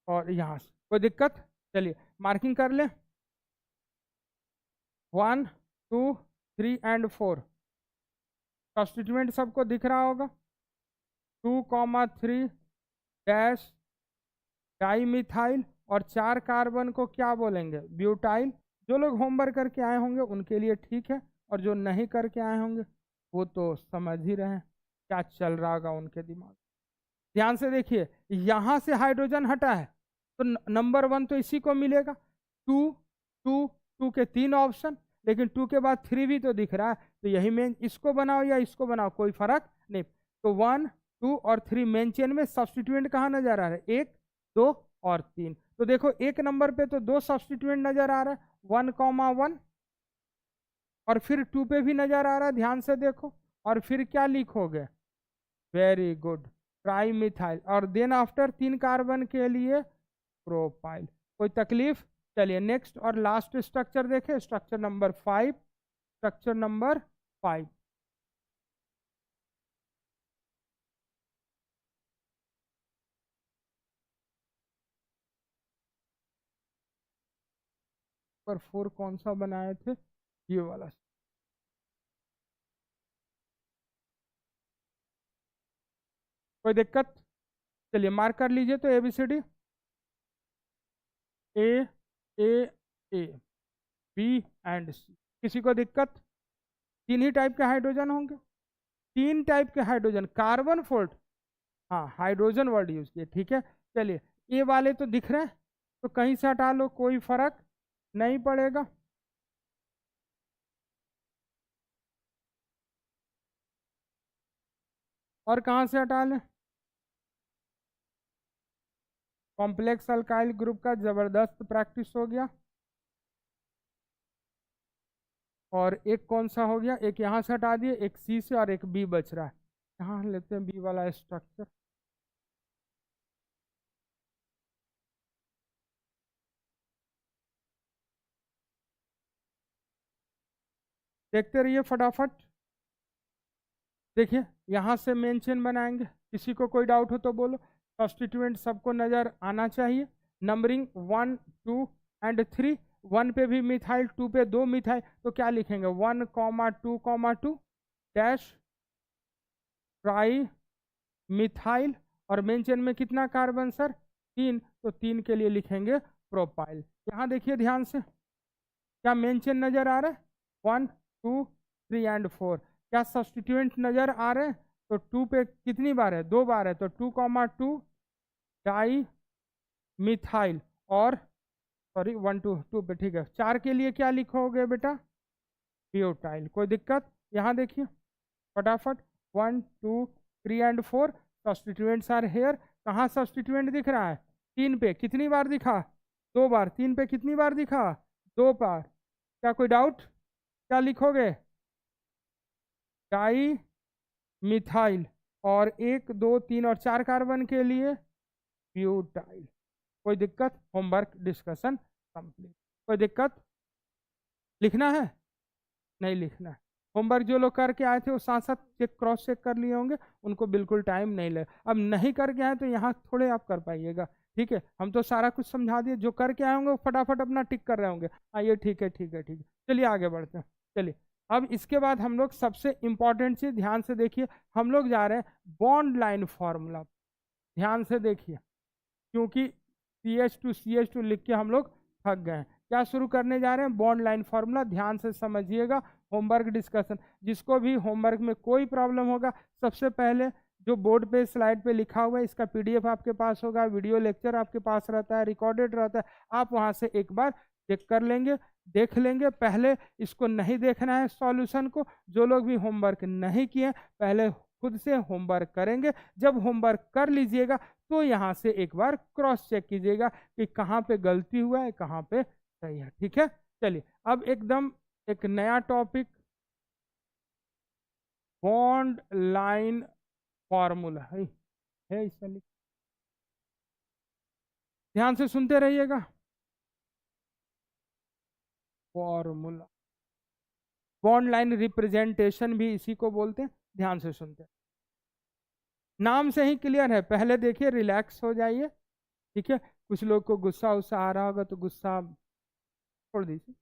और यहां से कोई दिक्कत? चलिए मार्किंग कर ले। 1, 2, 3 एंड 4। सब्स्टिट्यूएंट सबको दिख रहा होगा। 2, 3 डैश डाईमिथाइल, और 4 कार्बन को क्या बोलेंगे? ब्यूटाइल। जो लोग होमवर्क करके आए होंगे उनके लिए ठीक है, और जो नहीं करके आए होंगे वो तो समझ ही रहे हैं क्या चल रहा होगा उनके दिमाग। ध्यान से देखिए, यहां से हाइड्रोजन हटा है, तो नंबर 1 तो इसी को मिलेगा। 2, 2, 2 के 3 ऑप्शन, लेकिन 2 के बाद 3 भी तो दिख रहा है। तो यही मेन, इसको बनाओ या इसको बनाओ कोई फर्क नहीं। तो 1, 2 और 3 मेन चेन में सब्स्टिट्यूएंट कहाँ नजर आ रहा है? 1, 2 और 3। तो देखो एक नंबर पे तो 2 सब्स्टिट्यूएंट नजर आ रहा है, 1, 1, और फिर 2 पे भी नजर आ रहा है, ध्यान से देखो। और फिर क्या लिखोगे? Very good, tri methyl. और देन आफ्टर 3 कार्बन के लिए प्रोपाइल। कोई तकलीफ? चलिए नेक्स्ट और लास्ट स्ट्रक्चर देखें, स्ट्रक्चर नंबर 5। स्ट्रक्चर नंबर 5 पर 4 कौन सा बनाए थे? ये वाला। कोई दिक्कत? चलिए मार्क कर लीजिए तो ABCD. A A A B and C. किसी को दिक्कत? 3 ही टाइप के हाइड्रोजन होंगे। 3 टाइप के हाइड्रोजन, कार्बन 4। हाँ, हाइड्रोजन वर्ड यूज किए, ठीक है। चलिए ए वाले तो दिख रहे हैं, तो कहीं से हटा लो, कोई फर्क नहीं पड़ेगा। और कहाँ से हटा लें? कॉम्प्लेक्स अल्काइल ग्रुप का जबरदस्त प्रैक्टिस हो गया। और एक कौन सा हो गया, एक यहाँ से हटा दिए, एक सी से, और एक बी बच रहा है। यहाँ लेते हैं बी वाला स्ट्रक्चर। देखते रहिए फटाफट। देखिए यहाँ से मेन चेन बनाएंगे, किसी को कोई डाउट हो तो बोलो। सब्स्टिट्यूएंट सबको नजर आना चाहिए। Numbering 1 2 and 3। 1 पे भी मिथाइल, 2 पे 2 मिथाइल, तो क्या लिखेंगे 1,2,2 डैश ट्राई मिथाइल। और मेन चेन में कितना कार्बन सर, 3, तो 3 के लिए लिखेंगे प्रोपाइल। यहाँ देखिए ध्यान से, क्या मेन चेन नजर आ रहा है, 1 2 3 एंड 4। क्या सब्स्टिट्यूएंट नजर आ रहे हैं, तो 2 पे कितनी बार है, 2 बार है, तो 2,2 डाई मिथाइल। और सॉरी 1 2 2 पे, ठीक है। 4 के लिए क्या लिखोगे बेटा, ब्यूटाइल। कोई दिक्कत, यहाँ देखिए फटाफट, 1 2 3 एंड 4 सब्स्टिट्यूएंट्स आर हेयर। कहाँ सब्स्टिट्यूएंट दिख रहा है, 3 पे कितनी बार दिखा, 2 बार। 3 पे कितनी बार दिखा, 2 बार। क्या कोई डाउट, क्या लिखोगे, डाई मिथाइल। और 1 2 3 और 4 कार्बन के लिए ब्यूटाइल। कोई दिक्कत, होमवर्क डिस्कशन कंप्लीट। कोई दिक्कत, लिखना है, नहीं लिखना है। होमवर्क जो लोग करके आए थे वो साथ साथ चेक, क्रॉस चेक कर लिए होंगे, उनको बिल्कुल टाइम नहीं लगे। अब नहीं करके आए तो यहाँ थोड़े आप कर पाइएगा, ठीक है। हम तो सारा कुछ समझा दिए, जो करके आए होंगे वो फटाफट अपना टिक कर रहे होंगे। हाँ ये ठीक है, ठीक है, ठीक है। चलिए आगे बढ़ते हैं। चलिए अब इसके बाद हम लोग सबसे इंपॉर्टेंट चीज ध्यान से देखिए, हम लोग जा रहे हैं बॉन्ड लाइन फॉर्मूला। ध्यान से देखिए, क्योंकि CH2 लिख के हम लोग थक गए हैं। क्या शुरू करने जा रहे हैं, बॉन्ड लाइन फॉर्मूला। ध्यान से समझिएगा, होमवर्क डिस्कशन। जिसको भी होमवर्क में कोई प्रॉब्लम होगा, सबसे पहले जो बोर्ड पे स्लाइड पे लिखा हुआ है इसका PDF आपके पास होगा, वीडियो लेक्चर आपके पास रहता है, रिकॉर्डेड रहता है। आप वहां से एक बार चेक कर लेंगे, देख लेंगे। पहले इसको नहीं देखना है सॉल्यूशन को। जो लोग भी होमवर्क नहीं किए पहले खुद से होमवर्क करेंगे। जब होमवर्क कर लीजिएगा तो यहाँ से एक बार क्रॉस चेक कीजिएगा कि कहाँ पे गलती हुआ है, कहाँ पे सही है, ठीक है। चलिए अब एकदम एक नया टॉपिक, बॉन्ड लाइन फॉर्मूला है इसमें। ध्यान से सुनते रहिएगा, फॉर्मूला। बॉन्ड लाइन रिप्रेजेंटेशन भी इसी को बोलते हैं। ध्यान से सुनते हैं, नाम से ही क्लियर है। पहले देखिए, रिलैक्स हो जाइए, ठीक है। कुछ लोग को गुस्सा उस्सा आ रहा होगा तो गुस्सा छोड़ दीजिए,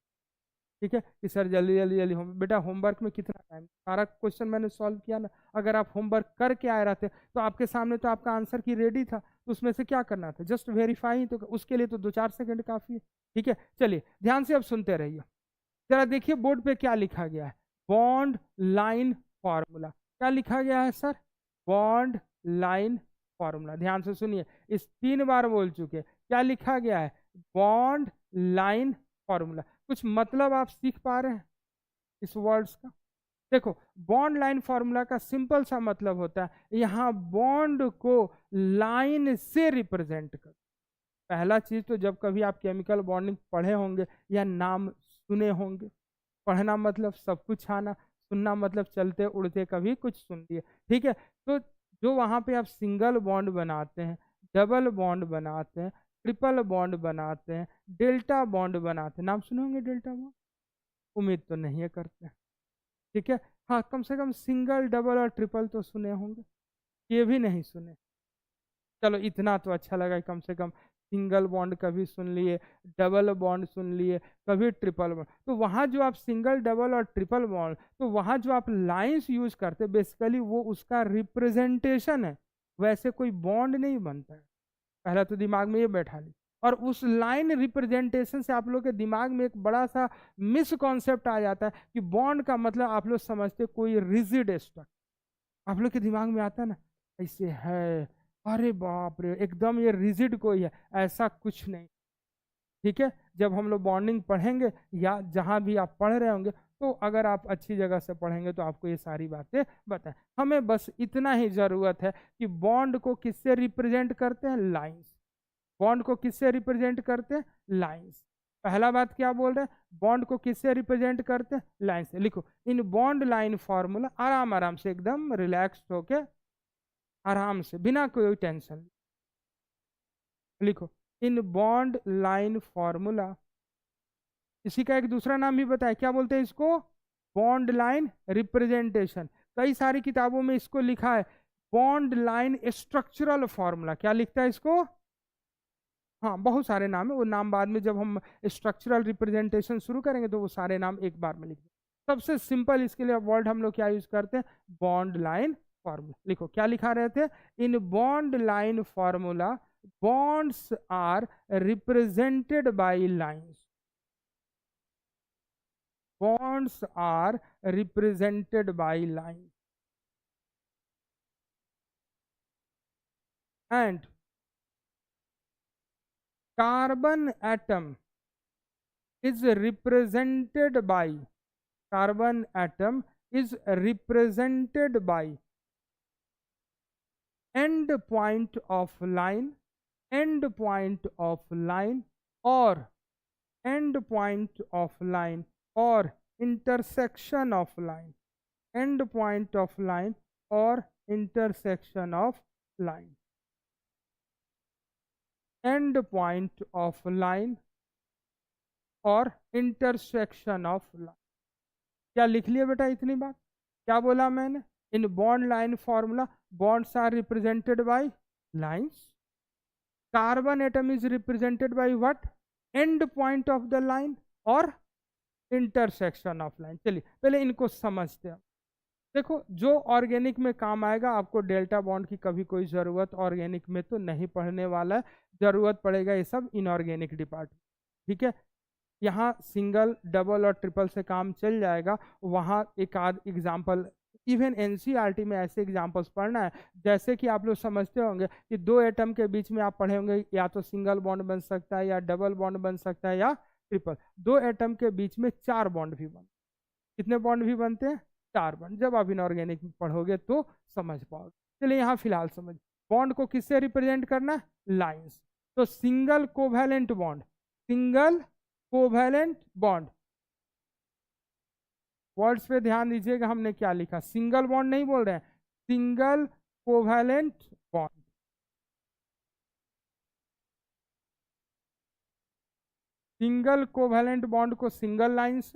ठीक है। कि सर जल्दी जल्दी जल्दी बेटा होमवर्क में कितना टाइम, सारा क्वेश्चन मैंने सॉल्व किया ना। अगर आप होमवर्क करके आए रहते तो आपके सामने तो आपका आंसर की रेडी था, तो उसमें से क्या करना था, जस्ट वेरीफाई। तो उसके लिए तो 2-4 सेकंड काफी है, ठीक है। चलिए ध्यान से अब सुनते रहिए। जरा देखिए बोर्ड पे क्या लिखा गया है, बॉन्ड लाइन फॉर्मूला। क्या लिखा गया है सर, बॉन्ड लाइन फॉर्मूला। ध्यान से सुनिए, इस 3 बार बोल चुके। क्या लिखा गया है, बॉन्ड लाइन फॉर्मूला। कुछ मतलब आप सीख पा रहे हैं इस वर्ड्स का। देखो, बॉन्ड लाइन फॉर्मूला का सिंपल सा मतलब होता है, यहां बॉन्ड को लाइन से रिप्रेजेंट कर। पहला चीज तो जब कभी आप केमिकल बॉन्डिंग पढ़े होंगे या नाम सुने होंगे, पढ़ना मतलब सब कुछ आना, सुनना मतलब चलते उड़ते कभी कुछ सुन लिए, ठीक है। तो जो वहां पे आप सिंगल बॉन्ड बनाते हैं, डबल बॉन्ड बनाते हैं, ट्रिपल बॉन्ड बनाते हैं, डेल्टा बॉन्ड बनाते हैं, नाम सुने होंगे डेल्टा बॉन्ड, उम्मीद तो नहीं है करते हैं, ठीक है। हाँ कम से कम सिंगल डबल और ट्रिपल तो सुने होंगे, ये भी नहीं सुने। चलो इतना तो अच्छा लगा, कम से कम सिंगल बॉन्ड कभी सुन लिए, डबल बॉन्ड सुन लिए, कभी ट्रिपल बॉन्ड। तो वहाँ जो आप सिंगल डबल और ट्रिपल बॉन्ड, तो वहाँ जो आप लाइंस यूज करते बेसिकली वो उसका रिप्रेजेंटेशन है, वैसे कोई बॉन्ड नहीं बनता है। पहला तो दिमाग में ये बैठा ली। और उस लाइन रिप्रेजेंटेशन से आप लोग के दिमाग में एक बड़ा सा मिसकॉन्सेप्ट आ जाता है कि बॉन्ड का मतलब आप लोग समझते कोई रिजिड स्ट्रक्चर। आप लोग के दिमाग में आता है ना, ऐसे है, अरे बाप रे एकदम ये रिजिड कोई है, ऐसा कुछ नहीं, ठीक है। जब हम लोग बॉन्डिंग पढ़ेंगे या जहां भी आप पढ़ रहे होंगे, तो अगर आप अच्छी जगह से पढ़ेंगे तो आपको ये सारी बातें बताएं। हमें बस इतना ही जरूरत है कि बॉन्ड को किससे रिप्रेजेंट करते हैं, लाइंस। बॉन्ड को किससे रिप्रेजेंट करते हैं, लाइंस। पहला बात क्या बोल रहे हैं, बॉन्ड को किससे रिप्रेजेंट करते हैं, लाइन से। लिखो इन बॉन्ड लाइन फॉर्मूला, आराम आराम से एकदम रिलैक्स होके आराम से बिना कोई टेंशन लिखो इन बॉन्ड लाइन फॉर्मूला। इसी का एक दूसरा नाम भी बताया, क्या बोलते हैं इसको, बॉन्ड लाइन रिप्रेजेंटेशन। कई सारी किताबों में इसको लिखा है बॉन्ड लाइन स्ट्रक्चरल फॉर्मूला। क्या लिखता है इसको, हाँ बहुत सारे नाम है, वो नाम बाद में जब हम स्ट्रक्चरल रिप्रेजेंटेशन शुरू करेंगे तो वो सारे नाम एक बार में लिख दें। सबसे सिंपल इसके लिए वर्ड हम लोग क्या यूज करते हैं, बॉन्ड लाइन फॉर्मूला। लिखो क्या लिखा रहे थे, in bond line formula bonds are represented by lines. Bonds are represented by lines. And carbon atom is represented by, carbon atom is represented by end point of line, end point of line or end point of line or intersection of line, end point of line or intersection of line, end point of line और intersection of line. क्या लिख लिया बेटा इतनी बात, क्या बोला मैंने, in bond line formula bonds are represented by lines, carbon atom is represented by what, end point of the line और intersection of line। चलिए पहले इनको समझते हैं। देखो जो ऑर्गेनिक में काम आएगा, आपको डेल्टा बॉन्ड की कभी कोई ज़रूरत ऑर्गेनिक में तो नहीं पढ़ने वाला है, ज़रूरत पड़ेगा ये सब इनऑर्गेनिक डिपार्टमेंट, ठीक है। यहाँ सिंगल डबल और ट्रिपल से काम चल जाएगा, वहाँ एक आध एग्जाम्पल, इवन एनसीईआरटी में ऐसे एग्जाम्पल्स पढ़ना है। जैसे कि आप लोग समझते होंगे कि दो एटम के बीच में आप पढ़े होंगे या तो सिंगल बॉन्ड बन सकता है या डबल बॉन्ड बन सकता है या ट्रिपल। दो एटम के बीच में 4 बॉन्ड भी बनते, कितने बॉन्ड भी बनते हैं, 4 बॉन्ड। जब आप इनऑर्गेनिक में पढ़ोगे तो समझ पाओगे। चलिए यहाँ फिलहाल समझ, बॉन्ड को किससे रिप्रेजेंट करना है, लाइन्स। तो single covalent bond, single covalent bond, words पे ध्यान दीजिएगा, हमने क्या लिखा, सिंगल बॉन्ड नहीं बोल रहे हैं, single covalent bond. Single covalent bond को single lines,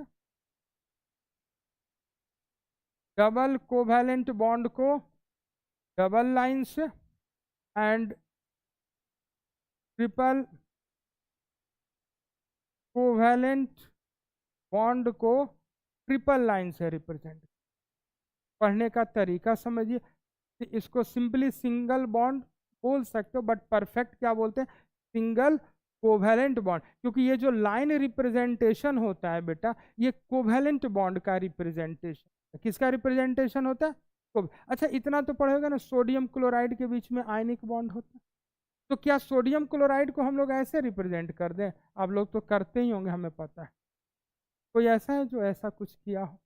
double covalent bond को double lines and triple covalent bond को ट्रिपल लाइन से रिप्रेजेंट। पढ़ने का तरीका समझिए, इसको सिंपली सिंगल बॉन्ड बोल सकते हो, बट परफेक्ट क्या बोलते हैं, सिंगल कोवैलेंट बॉन्ड। क्योंकि ये जो लाइन रिप्रेजेंटेशन होता है बेटा, ये कोवैलेंट बॉन्ड का रिप्रेजेंटेशन, किसका रिप्रेजेंटेशन होता है, अच्छा इतना तो पढ़ेगा ना, सोडियम क्लोराइड के बीच में आयनिक बॉन्ड होता है। तो क्या सोडियम क्लोराइड को हम लोग ऐसे रिप्रेजेंट कर दें, आप लोग तो करते ही होंगे, हमें पता है। कोई ऐसा है जो ऐसा कुछ किया हो,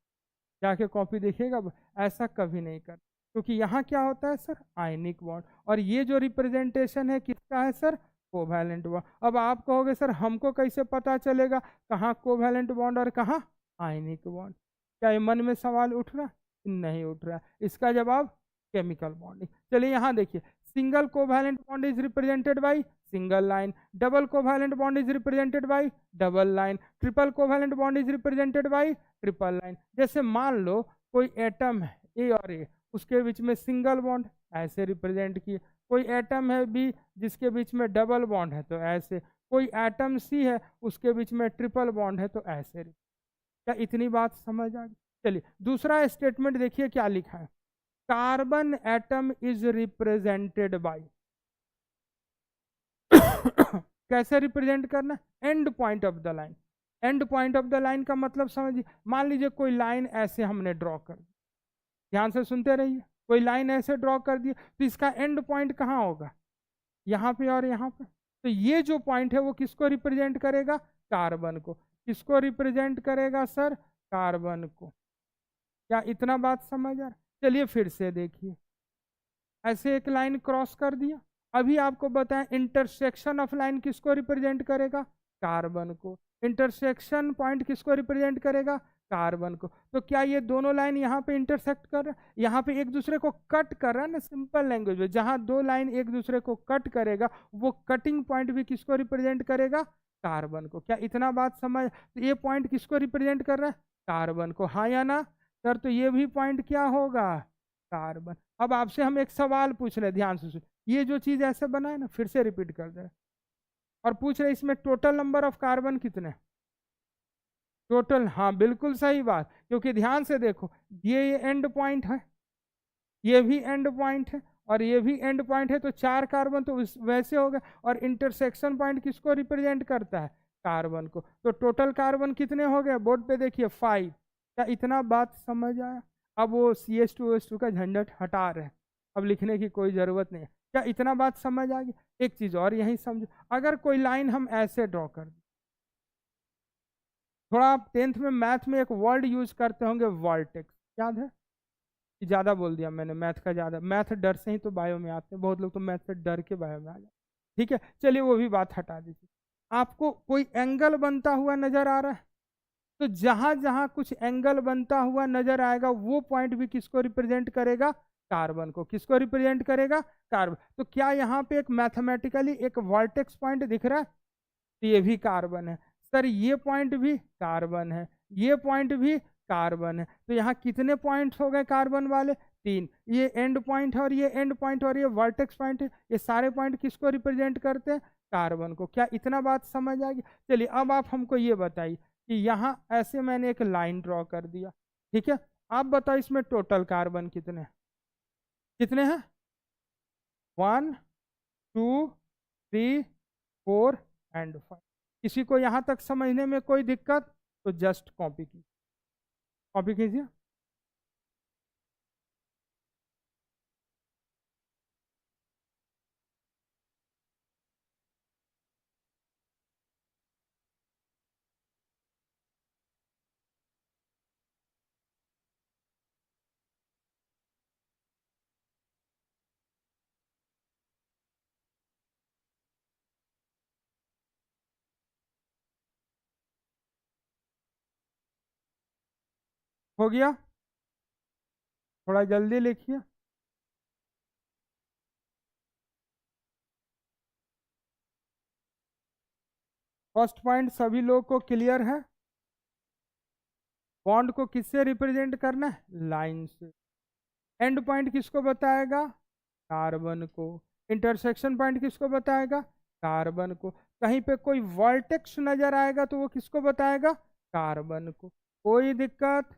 जाके कॉपी देखिएगा, ऐसा कभी नहीं कर, क्योंकि यहाँ क्या होता है सर, आयनिक बॉन्ड, और ये जो रिप्रेजेंटेशन है किसका है सर, कोवैलेंट बॉन्ड। अब आप कहोगे सर हमको कैसे पता चलेगा कहाँ कोवैलेंट बॉन्ड और कहाँ आयनिक बॉन्ड, क्या ये मन में सवाल उठ रहा, नहीं उठ रहा। इसका जवाब केमिकल बॉन्डिंग। चलिए यहाँ देखिए, single covalent bond is represented by single line, double covalent bond is represented by double line, triple covalent bond is represented by triple line. जैसे मान लो कोई एटम है ए और ए, उसके बीच में सिंगल बॉन्ड, ऐसे रिप्रेजेंट किए। कोई एटम है बी जिसके बीच में डबल बॉन्ड है, तो ऐसे। कोई एटम सी है उसके बीच में ट्रिपल बॉन्ड है, तो ऐसे। क्या इतनी बात समझ आ गई। चलिए दूसरा स्टेटमेंट देखिए क्या लिखा है, carbon atom is represented by, कैसे रिप्रेजेंट करना, and point of the line. And point of the line का मतलब समझिए, मान लीजिए कोई लाइन ऐसे हमने ड्रॉ कर दी, ध्यान से सुनते रहिए, कोई लाइन ऐसे ड्रॉ कर दी, तो इसका एंड पॉइंट कहाँ होगा, यहाँ पे और यहाँ पे। तो ये जो पॉइंट है वो किसको रिप्रेजेंट करेगा, कार्बन को। किसको रिप्रेजेंट करेगा सर, कार्बन को। क्या इतना बात समझ आ रहा। चलिए फिर से देखिए, ऐसे एक लाइन क्रॉस कर दिया। अभी आपको बताएं इंटरसेक्शन ऑफ लाइन किसको रिप्रेजेंट करेगा, कार्बन को। इंटरसेक्शन पॉइंट किसको रिप्रेजेंट करेगा? कार्बन को। तो क्या ये दोनों लाइन यहाँ पे इंटरसेक्ट कर रहा है, यहाँ पे एक दूसरे को कट कर रहा है ना? सिंपल लैंग्वेज में जहां दो लाइन एक दूसरे को कट करेगा वो कटिंग पॉइंट भी किसको रिप्रेजेंट करेगा? कार्बन को। क्या इतना बात समझ? तो ये पॉइंट किसको रिप्रेजेंट कर रहा है? कार्बन को, हाँ या ना सर? तो ये भी पॉइंट क्या होगा? कार्बन। अब आपसे हम एक सवाल पूछ रहे, ध्यान से सुन। ये जो चीज ऐसे बना है ना, फिर से रिपीट कर दे, और पूछ रहे इसमें टोटल नंबर ऑफ कार्बन कितने? टोटल, हाँ बिल्कुल सही बात, क्योंकि ध्यान से देखो, ये एंड पॉइंट है, ये भी एंड पॉइंट है, और ये भी एंड पॉइंट है, तो 4 कार्बन तो वैसे हो गए। और इंटरसेक्शन पॉइंट किसको रिप्रेजेंट करता है? कार्बन को। तो टोटल कार्बन कितने हो गए? बोर्ड पे देखिए 5। क्या इतना बात समझ आया? अब वो CH2OH2 का झंझट हटा रहे हैं, अब लिखने की कोई जरूरत नहीं है। क्या इतना बात समझ आ गई? एक चीज और यही समझो, अगर कोई लाइन हम ऐसे ड्रॉ कर दें, थोड़ा आप 10th में मैथ में एक वर्ड यूज करते होंगे, वर्टेक्स, याद है? ज्यादा बोल दिया मैंने, मैथ का ज्यादा, मैथ डर से ही तो बायो में आते हैं, बहुत लोग तो मैथ से डर के बायो में आ जाते। ठीक है, चलिए वो भी बात हटा दीजिए। आपको कोई एंगल बनता हुआ नजर आ रहा है, तो जहां जहां कुछ एंगल बनता हुआ नजर आएगा वो पॉइंट भी किसको रिप्रेजेंट करेगा? कार्बन को। किसको रिप्रेजेंट करेगा? कार्बन। तो क्या यहाँ पे एक मैथमेटिकली एक वर्टेक्स पॉइंट दिख रहा है? तो ये भी कार्बन है। सर ये पॉइंट भी कार्बन है, ये पॉइंट भी कार्बन है। तो यहाँ कितने पॉइंट्स हो गए कार्बन वाले? 3। ये एंड पॉइंट है और ये एंड पॉइंट और ये वर्टेक्स पॉइंट है, ये सारे पॉइंट किसको रिप्रेजेंट करते हैं? कार्बन को। क्या इतना बात समझ आ गई? चलिए अब आप हमको ये बताइए कि यहाँ ऐसे मैंने एक लाइन ड्रॉ कर दिया, ठीक है? आप बताओ इसमें टोटल कार्बन कितने हैं? कितने हैं? 1 2 3 4 एंड 5। किसी को यहां तक समझने में कोई दिक्कत? तो जस्ट कॉपी की, कॉपी कीजिए। हो गया? थोड़ा जल्दी लिखिए। फर्स्ट पॉइंट सभी लोग को क्लियर है? बॉन्ड को किससे रिप्रेजेंट करना है? लाइन से। एंड पॉइंट किसको बताएगा? कार्बन को। इंटरसेक्शन पॉइंट किसको बताएगा? कार्बन को। कहीं पे कोई वर्टेक्स नजर आएगा तो वो किसको बताएगा? कार्बन को। कोई दिक्कत?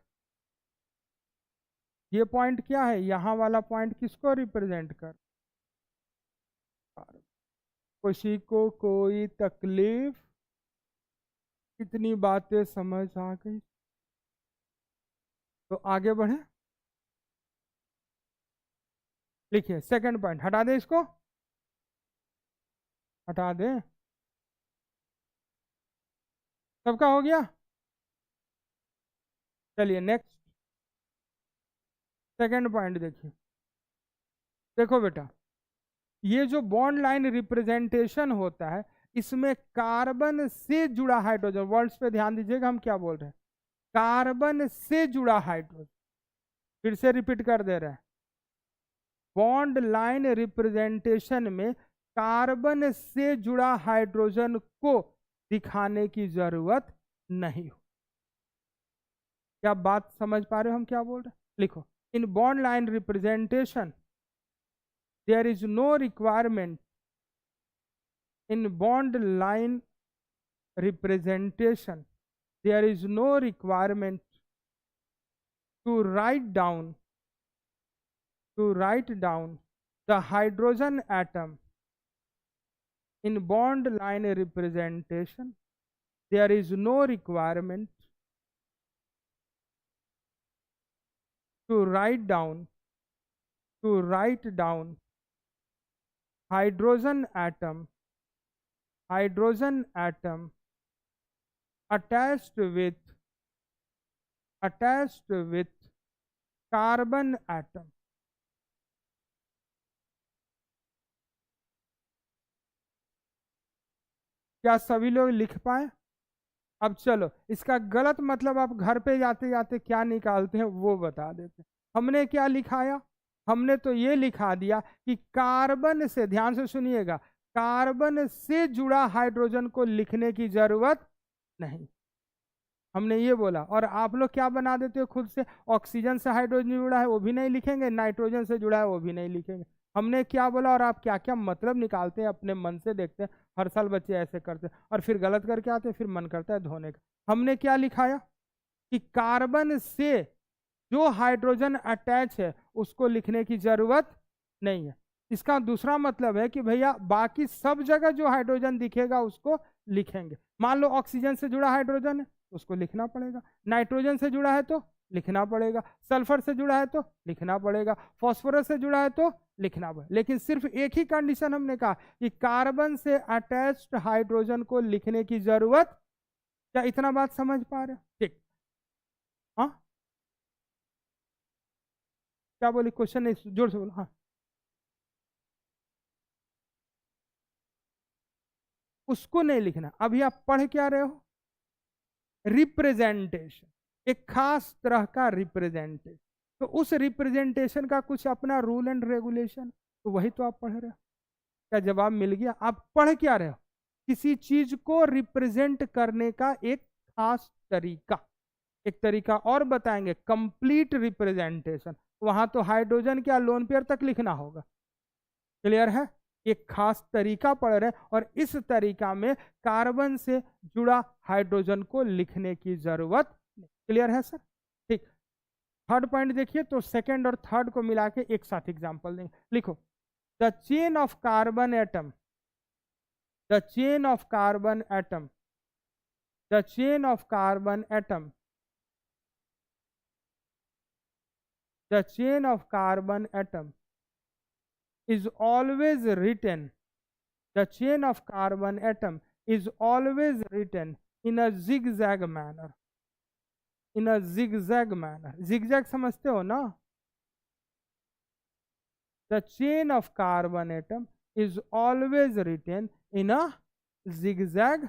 ये पॉइंट क्या है? यहाँ वाला पॉइंट किसको रिप्रेजेंट कर? किसी को कोई तकलीफ? इतनी बातें समझ आ गई तो आगे बढ़े। लिखिए सेकंड पॉइंट, हटा दे इसको, हटा दे। सबका हो गया? चलिए नेक्स्ट, सेकंड पॉइंट देखिए। देखो बेटा, ये जो बॉन्ड लाइन रिप्रेजेंटेशन होता है, इसमें कार्बन से जुड़ा हाइड्रोजन, वर्ड्स पे ध्यान दीजिएगा हम क्या बोल रहे हैं, कार्बन से जुड़ा हाइड्रोजन। फिर से रिपीट कर दे रहे हैं, बॉन्ड लाइन रिप्रेजेंटेशन में कार्बन से जुड़ा हाइड्रोजन को दिखाने की जरूरत नहीं हो। क्या बात समझ पा रहे हो हम क्या बोल रहे हैं? लिखो, in bond line representation there is no requirement, in bond line representation there is no requirement to write down the hydrogen atom. In bond line representation there is no requirement to write down hydrogen atom attached with carbon atom. क्या सभी लोग लिख पाए? अब चलो, इसका गलत मतलब आप घर पे जाते जाते क्या निकालते हैं वो बता देते हैं। हमने क्या लिखाया? हमने तो ये लिखा दिया कि कार्बन से, ध्यान से सुनिएगा, कार्बन से जुड़ा हाइड्रोजन को लिखने की जरूरत नहीं, हमने ये बोला। और आप लोग क्या बना देते हो खुद से, ऑक्सीजन से हाइड्रोजन जुड़ा है वो भी नहीं लिखेंगे, नाइट्रोजन से जुड़ा है वो भी नहीं लिखेंगे। हमने क्या बोला और आप क्या क्या मतलब निकालते हैं अपने मन से, देखते हैं हर साल बच्चे ऐसे करते हैं और फिर गलत करके आते हैं, फिर मन करता है धोने का। हमने क्या लिखाया कि कार्बन से जो हाइड्रोजन अटैच है उसको लिखने की जरूरत नहीं है। इसका दूसरा मतलब है कि भैया बाकी सब जगह जो हाइड्रोजन दिखेगा उसको लिखेंगे। मान लो ऑक्सीजन से जुड़ा हाइड्रोजन है उसको लिखना पड़ेगा, नाइट्रोजन से जुड़ा है तो लिखना पड़ेगा, सल्फर से जुड़ा है तो लिखना पड़ेगा, फास्फोरस से जुड़ा है तो लिखना पड़ेगा। लेकिन सिर्फ एक ही कंडीशन हमने कहा कि कार्बन से अटैच्ड हाइड्रोजन को लिखने की जरूरत। क्या इतना बात समझ पा रहे? ठीक, हाँ क्या बोली, क्वेश्चन नहीं, जोर से बोलो। हाँ, उसको नहीं लिखना। अभी आप पढ़ क्या रहे हो? रिप्रेजेंटेशन, एक खास तरह का रिप्रेजेंटेशन। तो उस रिप्रेजेंटेशन का कुछ अपना रूल एंड रेगुलेशन, तो वही तो आप पढ़ रहे हो। क्या जवाब मिल गया? आप पढ़ क्या रहे हो? किसी चीज को रिप्रेजेंट करने का एक खास तरीका। एक तरीका और बताएंगे, कंप्लीट रिप्रेजेंटेशन। वहां तो हाइड्रोजन क्या लोन पेयर तक लिखना होगा। क्लियर है? एक खास तरीका पढ़ रहे हैं और इस तरीका में कार्बन से जुड़ा हाइड्रोजन को लिखने की जरूरत नहीं। क्लियर है सर? ठीक, थर्ड पॉइंट देखिए, तो सेकंड और थर्ड को मिला के एक साथ एग्जांपल देंगे। लिखो, the chain of carbon atom, the chain of carbon atom, the chain of carbon atom, the chain of carbon atom is always written, the chain of carbon atom is always written in a zigzag manner, in a zigzag manner। zigzag समझते हो ना? the chain of carbon atom is always written in a zigzag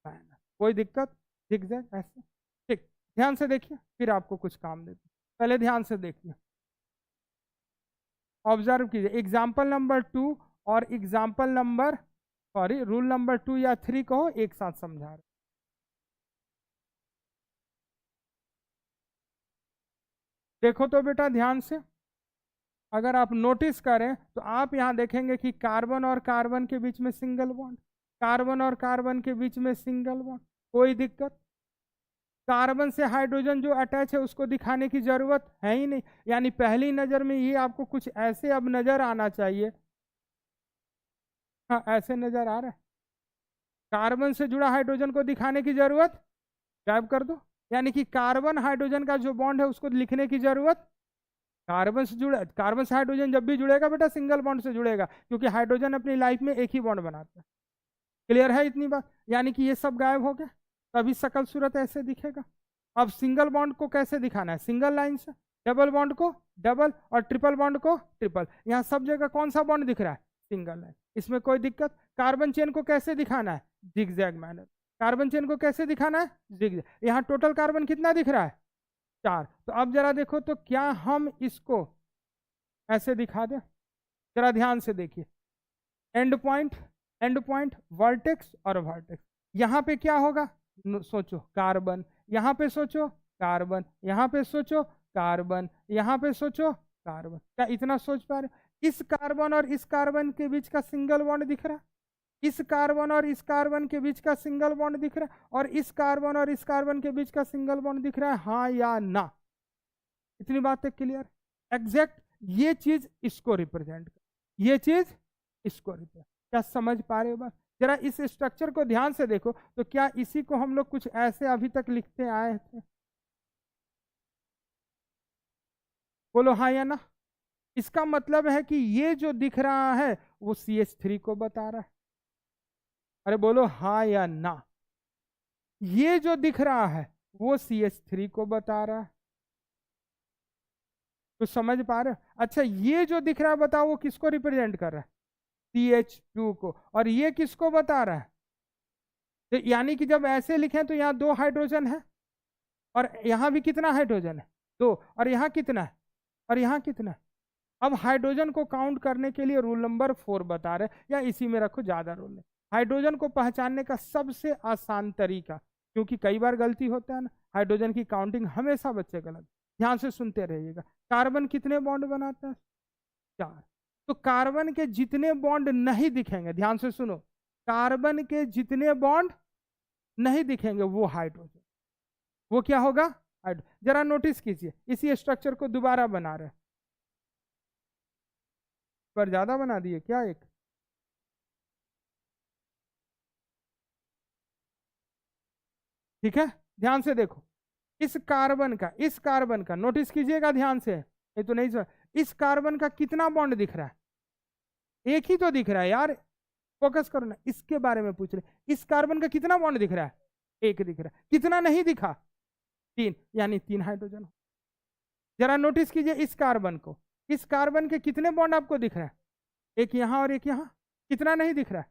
manner। कोई दिक्कत? zigzag ऐसे। ठीक, ध्यान से देखिए, फिर आपको कुछ काम देते। पहले ध्यान से देखिए, ऑब्जर्व कीजिए। एग्जाम्पल नंबर 2 और example number, sorry rule number 2 या 3 को एक साथ समझा रहे। देखो तो बेटा ध्यान से, अगर आप नोटिस करें तो आप यहां देखेंगे कि कार्बन और कार्बन के बीच में सिंगल बॉन्ड, कार्बन और कार्बन के बीच में सिंगल बॉन्ड, कोई दिक्कत? कार्बन से हाइड्रोजन जो अटैच है उसको दिखाने की जरूरत है ही नहीं। यानी पहली नजर में ये आपको कुछ ऐसे अब नजर आना चाहिए, हाँ ऐसे नजर आ रहा है, कार्बन से जुड़ा हाइड्रोजन को दिखाने की जरूरत, गायब कर दो। यानी कि कार्बन हाइड्रोजन का जो बॉन्ड है उसको लिखने की जरूरत, कार्बन से जुड़ा, कार्बन से हाइड्रोजन जब भी जुड़ेगा बेटा सिंगल बॉन्ड से जुड़ेगा, क्योंकि हाइड्रोजन अपनी लाइफ में एक ही बॉन्ड बनाता है। क्लियर है इतनी बात? यानी कि ये सब गायब हो गया, तभी शकल सूरत ऐसे दिखेगा। अब सिंगल बॉन्ड को कैसे दिखाना है? सिंगल लाइन से, डबल बॉन्ड को डबल और ट्रिपल बॉन्ड को ट्रिपल। यहाँ सब जगह कौन सा बॉन्ड दिख रहा है? सिंगल लाइन, इसमें कोई दिक्कत? कार्बन चेन को कैसे दिखाना है? Zigzag manner. कार्बन चेन को कैसे दिखाना है? जिगजैग। यहाँ टोटल कार्बन कितना दिख रहा है? 4। तो अब जरा देखो तो क्या हम इसको ऐसे दिखा दें? जरा ध्यान से देखिए, and point, and point, vertex और वर्टेक्स। यहाँ पे क्या होगा? सोचो, कार्बन, यहाँ पे सोचो कार्बन, यहाँ पे सोचो कार्बन, यहाँ पे सोचो कार्बन। क्या इतना सोच पा रहे? इस कार्बन और इस कार्बन के बीच का सिंगल बॉन्ड दिख रहा है, इस कार्बन और इस कार्बन के बीच का सिंगल बॉन्ड दिख रहा है, और इस कार्बन और इस कार्बन के बीच का सिंगल बॉन्ड दिख रहा है, हाँ या ना? इतनी बात है क्लियर? एग्जैक्ट ये चीज इसको रिप्रेजेंट कर, ये चीज इसको रिप्रेजेंट। क्या समझ पा रहे हो बात? जरा इस स्ट्रक्चर को ध्यान से देखो, तो क्या इसी को हम लोग कुछ ऐसे अभी तक लिखते आए थे? बोलो हाँ या ना? इसका मतलब है कि ये जो दिख रहा है वो CH3 को बता रहा है। अरे बोलो हाँ या ना? ये जो दिख रहा है वो CH3 को बता रहा है। तो समझ पा रहे हो? अच्छा, ये जो दिख रहा है बताओ वो किसको रिप्रेजेंट कर रहा है? CH2 को। और ये किसको बता रहा है? तो यानी कि जब ऐसे लिखें तो यहाँ 2 हाइड्रोजन है और यहाँ भी कितना हाइड्रोजन है 2, और यहाँ कितना है और यहाँ कितना है। अब हाइड्रोजन को काउंट करने के लिए रूल नंबर 4 बता रहे, या इसी में रखो, ज्यादा रूल नहीं। हाइड्रोजन को पहचानने का सबसे आसान तरीका, क्योंकि कई बार गलती होता है ना, हाइड्रोजन की काउंटिंग हमेशा बच्चे गलत, ध्यान से सुनते रहिएगा। कार्बन कितने बॉन्ड बनाता है 4, तो कार्बन के जितने बॉन्ड नहीं दिखेंगे, ध्यान से सुनो, कार्बन के जितने बॉन्ड नहीं दिखेंगे वो हाइड्रोजन, वो क्या होगा हाइड्रोजन। जरा नोटिस कीजिए, इसी स्ट्रक्चर को दोबारा बना रहे, पर ज्यादा बना दिए क्या एक, ठीक है, ध्यान से देखो, इस कार्बन का नोटिस कीजिएगा ध्यान से, ये तो नहीं सर, इस कार्बन का कितना बॉन्ड दिख रहा है, एक ही तो दिख रहा है यार, फोकस करो ना, इसके बारे में पूछ रहे, इस कार्बन का कितना बॉन्ड दिख रहा है, एक दिख रहा है, कितना नहीं दिखा 3, यानी 3 हाइड्रोजन। जरा नोटिस कीजिए इस कार्बन को, इस कार्बन के कितने बॉन्ड आपको दिख रहा है, एक यहां और एक यहां, कितना नहीं दिख रहा है,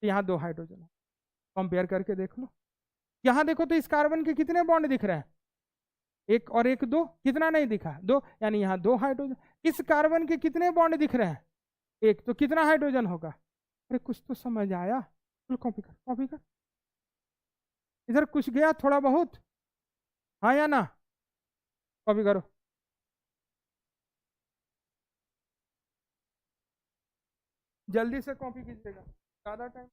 यहां 2 हाइड्रोजन, कंपेयर करके देख लो, यहां देखो तो इस कार्बन के कितने बॉन्ड दिख रहे हैं, एक और एक 2, कितना नहीं दिखा 2, यानी यहाँ 2 हाइड्रोजन। इस कार्बन के कितने बॉन्ड दिख रहे हैं, एक, तो कितना हाइड्रोजन होगा, अरे कुछ तो समझ आया, कॉपी कर कॉपी कर, इधर कुछ गया थोड़ा बहुत, हाँ या ना, कॉपी करो, जल्दी से कॉपी कीजिएगा, ज्यादा टाइम।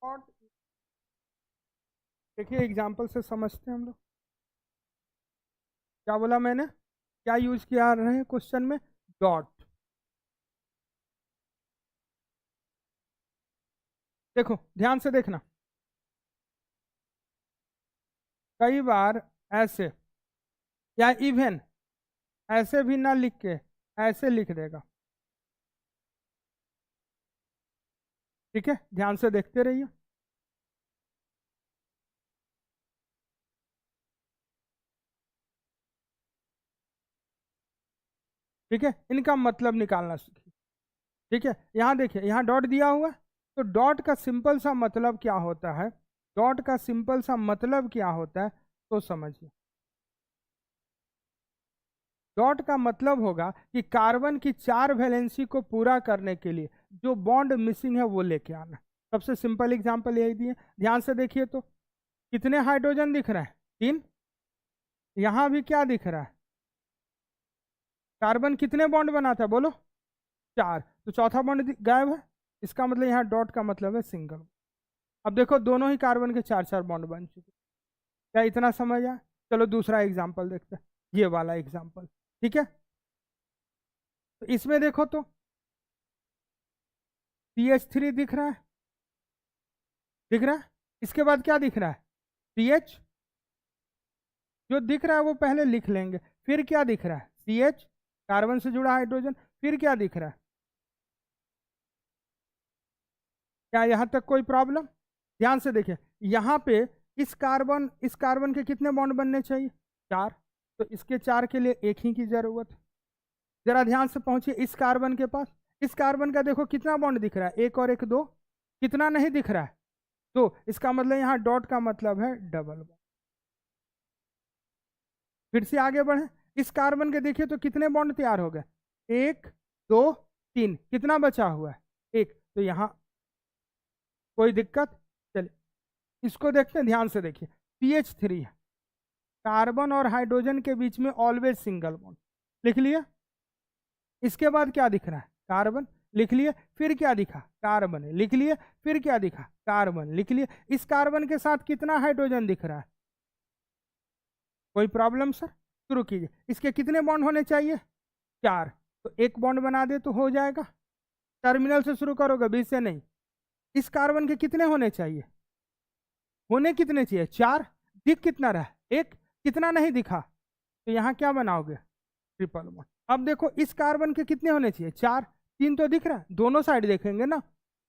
और देखिए एग्जाम्पल से समझते हैं हम लोग, क्या बोला मैंने, क्या यूज किया रहे हैं क्वेश्चन में, डॉट। देखो ध्यान से देखना, कई बार ऐसे या इवन ऐसे भी ना लिख के ऐसे लिख देगा, ठीक है, ध्यान से देखते रहिए, ठीक है, इनका मतलब निकालना सीखिए, ठीक है। यहाँ देखिए, यहाँ डॉट दिया हुआ है, तो डॉट का सिंपल सा मतलब क्या होता है, डॉट का सिंपल सा मतलब क्या होता है, तो समझिए, डॉट का मतलब होगा कि कार्बन की 4 वैलेंसी को पूरा करने के लिए जो बॉन्ड मिसिंग है वो लेके आना। सबसे सिंपल एग्जांपल यही दिए, ध्यान से देखिए, तो कितने हाइड्रोजन दिख रहे हैं 3, यहां भी क्या दिख रहा है, कार्बन कितने बॉन्ड बना था बोलो 4, तो चौथा बॉन्ड गायब है, इसका मतलब यहाँ डॉट का मतलब है सिंगल। अब देखो दोनों ही कार्बन के 4 बॉन्ड बन चुके, क्या इतना समझ आया। चलो दूसरा एग्जाम्पल देखते हैं, ये वाला एग्जाम्पल, ठीक है। तो इसमें देखो तो CH3 दिख रहा है, दिख रहा है, इसके बाद क्या दिख रहा है CH, जो दिख रहा है वो पहले लिख लेंगे, फिर क्या दिख रहा है CH, कार्बन से जुड़ा हाइड्रोजन, फिर क्या दिख रहा है, क्या यहां तक कोई प्रॉब्लम, ध्यान से देखिए, यहाँ पे इस कार्बन के कितने बॉन्ड बनने चाहिए? 4। तो इसके 4 के लिए एक ही की जरूरत है। जरा ध्यान से पहुंचिए इस कार्बन के पास। इस कार्बन का देखो कितना बॉन्ड दिख रहा है, एक और एक 2। कितना नहीं दिख रहा है? तो इसका मतलब यहाँ डॉट का मतलब है डबल बॉन्ड। फिर से आगे बढ़े, इस कार्बन के देखिए तो कितने बॉन्ड तैयार हो गए? 1 2 3। कितना बचा हुआ है? 1। तो यहाँ कोई दिक्कत? चलिए इसको देखते हैं, ध्यान से देखिए। CH3 है, कार्बन और हाइड्रोजन के बीच में ऑलवेज सिंगल बॉन्ड, लिख लिया। इसके बाद क्या दिख रहा है? कार्बन, लिख लिए। फिर क्या दिखा? कार्बन, लिख लिए। फिर क्या दिखा? कार्बन, लिख लिए। इस कार्बन के साथ कितना हाइड्रोजन दिख रहा है? कोई प्रॉब्लम सर? शुरू कीजिए। इसके कितने बॉन्ड होने चाहिए? 4। तो एक बॉन्ड बना दे तो हो जाएगा। टर्मिनल से शुरू करोगे, बीच से नहीं। इस कार्बन के कितने होने चाहिए? होने कितने चाहिए? 4। दिख कितना रहा? 1। कितना नहीं दिखा? तो यहाँ क्या बनाओगे? Triple bond. अब देखो इस कार्बन के कितने होने चाहिए? 4। 3 तो दिख रहा है, दोनों साइड देखेंगे ना।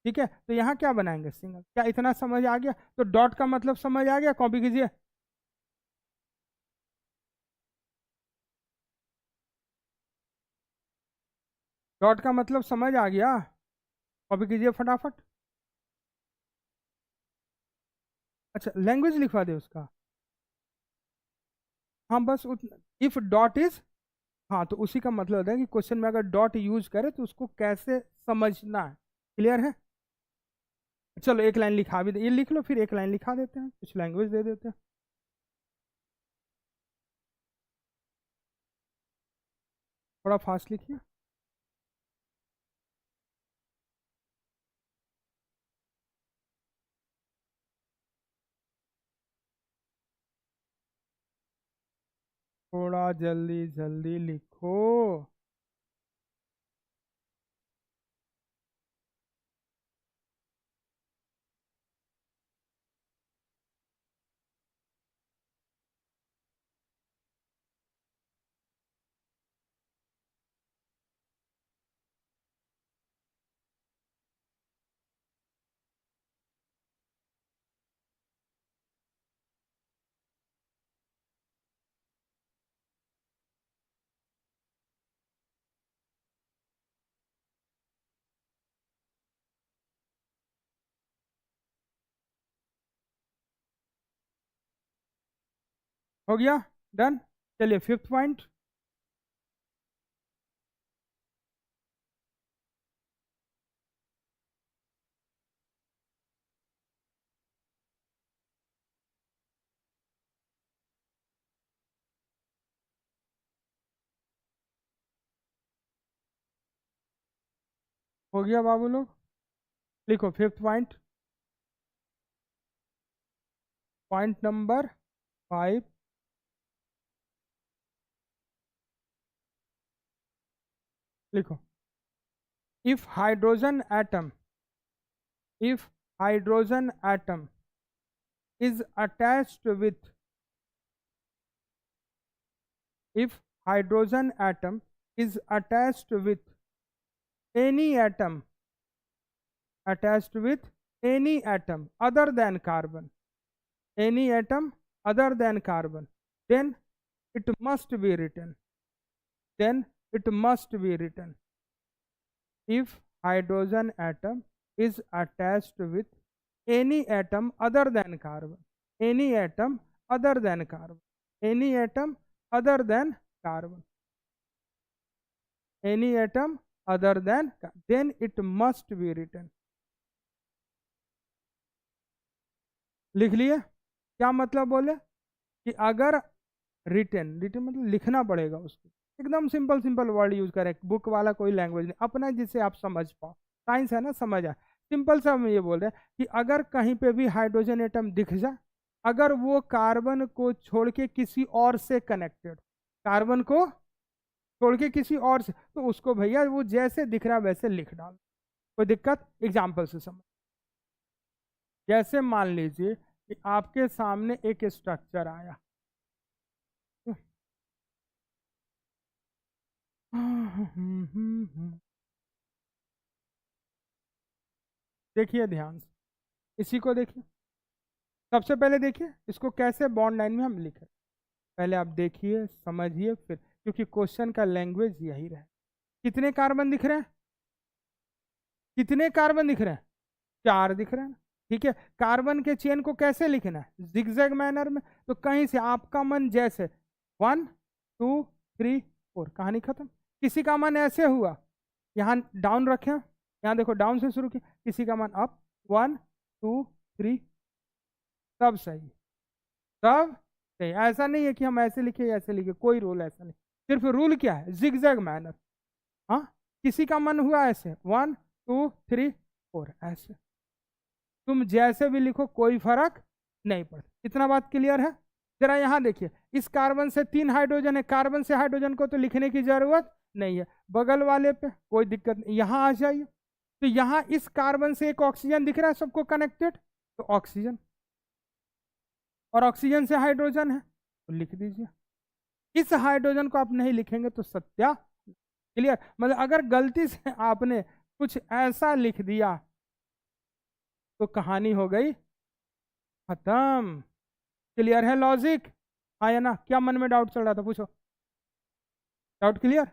ठीक है, तो यहाँ क्या बनाएंगे? सिंगल। क्या इतना समझ आ गया? तो डॉट का मतलब समझ आ गया? कॉपी कीजिए। डॉट का मतलब समझ आ गया? कॉपी कीजिए फटाफट। अच्छा, लैंग्वेज लिखवा दे उसका। हाँ बस इफ डॉट इज, हाँ तो उसी का मतलब होता है कि क्वेश्चन में अगर डॉट यूज करे तो उसको कैसे समझना है। क्लियर है? चलो एक लाइन लिखा भी दे, ये लिख लो, फिर एक लाइन लिखा देते हैं, कुछ लैंग्वेज दे देते हैं। थोड़ा फास्ट लिखिए। थोड़ा जल्दी जल्दी लिखो। हो गया? डन। चलिए फिफ्थ पॉइंट। हो गया बाबू लोग? लिखो फिफ्थ पॉइंट। Point number 5। लिखो, if hydrogen atom, if hydrogen atom is attached with, if hydrogen atom is attached with any atom, attached with any atom other than carbon, any atom other than carbon, then it must be written, then it must be written, if hydrogen atom is attached with any atom other than carbon, any atom other than carbon, any atom other than carbon, any atom other than, then it must be written. लिख लिए? क्या मतलब बोले? कि अगर written, written मतलब लिखना पड़ेगा उसको। एकदम सिंपल सिंपल वर्ड यूज करें, बुक वाला कोई लैंग्वेज नहीं, अपना जिसे आप समझ पाओ। साइंस है ना, समझ आए। सिंपल सा हम ये बोल रहे हैं कि अगर कहीं पे भी हाइड्रोजन एटम दिख जाए, अगर वो कार्बन को छोड़ के किसी और से कनेक्टेड, कार्बन को छोड़ के किसी और से, तो उसको भैया वो जैसे दिख रहा है वैसे लिख डालो। कोई दिक्कत? एग्जाम्पल से समझ। जैसे मान लीजिए कि आपके सामने एक स्ट्रक्चर आया, देखिए ध्यान से, इसी को देखिए। सबसे पहले देखिए इसको कैसे बॉन्ड लाइन में हम लिखे, पहले आप देखिए समझिए फिर, क्योंकि क्वेश्चन का लैंग्वेज यही रहे। कितने कार्बन दिख रहे हैं, कितने कार्बन दिख रहे हैं, 4 दिख रहे हैं, ठीक है। कार्बन के चेन को कैसे लिखना है, जिगजैग मैनर में। तो कहीं से आपका मन जैसे 1 2 3 4 कहानी खत्म। किसी का मन ऐसे हुआ, यहाँ डाउन रखे, यहाँ देखो डाउन से शुरू किया, किसी का मन अप 1 2 3, सब सही, सब सही। ऐसा नहीं है कि हम ऐसे लिखे ऐसे लिखे, कोई रूल ऐसा नहीं, सिर्फ रूल क्या है, जिगजैग मैनर। हाँ, किसी का मन हुआ ऐसे 1 2 3 4 ऐसे, तुम जैसे भी लिखो कोई फर्क नहीं पड़ता। इतना बात क्लियर है। जरा यहां देखिए, इस कार्बन से 3 हाइड्रोजन है, कार्बन से हाइड्रोजन को तो लिखने की जरूरत नहीं है, बगल वाले पे कोई दिक्कत नहीं। यहां आ जाइए, तो यहां इस कार्बन से एक ऑक्सीजन दिख रहा है सबको कनेक्टेड, तो ऑक्सीजन, और ऑक्सीजन से हाइड्रोजन है तो लिख दीजिए। इस हाइड्रोजन को आप नहीं लिखेंगे तो सत्या। क्लियर, मतलब अगर गलती से आपने कुछ ऐसा लिख दिया तो कहानी हो गई खत्म। क्लियर है लॉजिक, हाँ या ना? क्या मन में डाउट चल रहा था, पूछो। Doubt clear?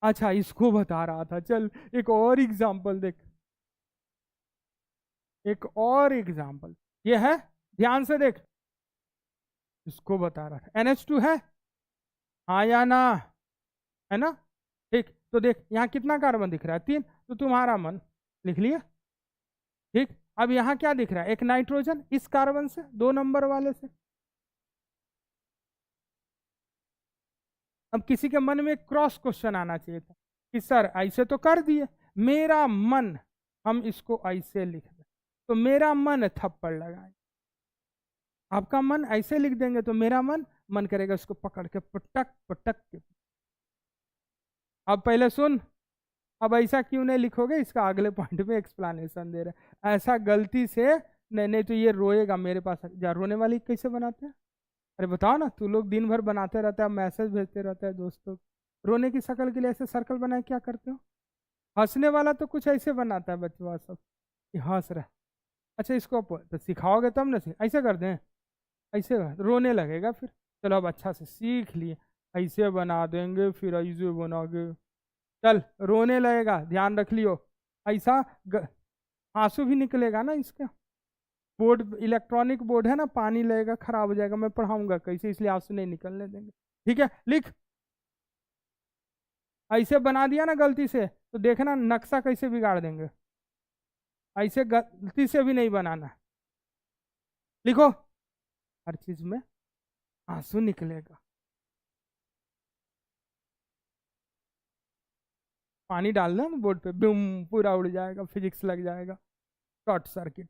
अच्छा, इसको बता रहा था, चल एक और एग्जांपल देख, एक और एग्जांपल ये है, ध्यान से देख, इसको बता रहा था। NH2 है, हाँ या ना? है ना? ठीक, तो देख यहाँ कितना कार्बन दिख रहा है, 3, तो तुम्हारा मन लिख लिया। ठीक, अब यहाँ क्या दिख रहा है, एक नाइट्रोजन इस कार्बन से, 2 नंबर वाले से। अब किसी के मन में क्रॉस क्वेश्चन आना चाहिए था कि सर ऐसे तो कर दिए, मेरा मन, हम इसको ऐसे लिख दें तो मेरा मन थप्पड़ लगाए, आपका मन ऐसे लिख देंगे तो मेरा मन करेगा इसको पकड़ के पटक पटक के। अब पहले सुन, अब ऐसा क्यों नहीं लिखोगे, इसका अगले पॉइंट में एक्सप्लेनेशन दे रहे हैं। ऐसा गलती से नहीं, नहीं तो ये रोएगा मेरे पास जा। रोने वाली कैसे बनाते हैं, अरे बताओ ना, तू लोग दिन भर बनाते रहता है, मैसेज भेजते रहता है दोस्तों, रोने की शक्ल के लिए ऐसे सर्कल बनाए क्या करते हो? हंसने वाला तो कुछ ऐसे बनाता है बच्चा सब कि हंस रहा है। अच्छा, इसको तो सिखाओगे तब ना, ऐसे कर दें, ऐसे रोने लगेगा फिर। चलो अब अच्छा से सीख लिए, ऐसे बना देंगे, फिर ऐसे बना के चल रोने लगेगा, ध्यान रख लियो। ऐसा आंसू भी निकलेगा ना, इसका बोर्ड इलेक्ट्रॉनिक बोर्ड है ना, पानी लगेगा खराब हो जाएगा, मैं पढ़ाऊंगा कैसे, इसलिए आंसू नहीं निकलने देंगे। ठीक है, लिख। ऐसे बना दिया ना गलती से, तो देखना नक्शा कैसे बिगाड़ देंगे। ऐसे गलती से भी नहीं बनाना, लिखो, हर चीज में आंसू निकलेगा। पानी डाल दो बोर्ड पे, बूम, पूरा उड़ जाएगा, फिजिक्स लग जाएगा, शॉर्ट सर्किट।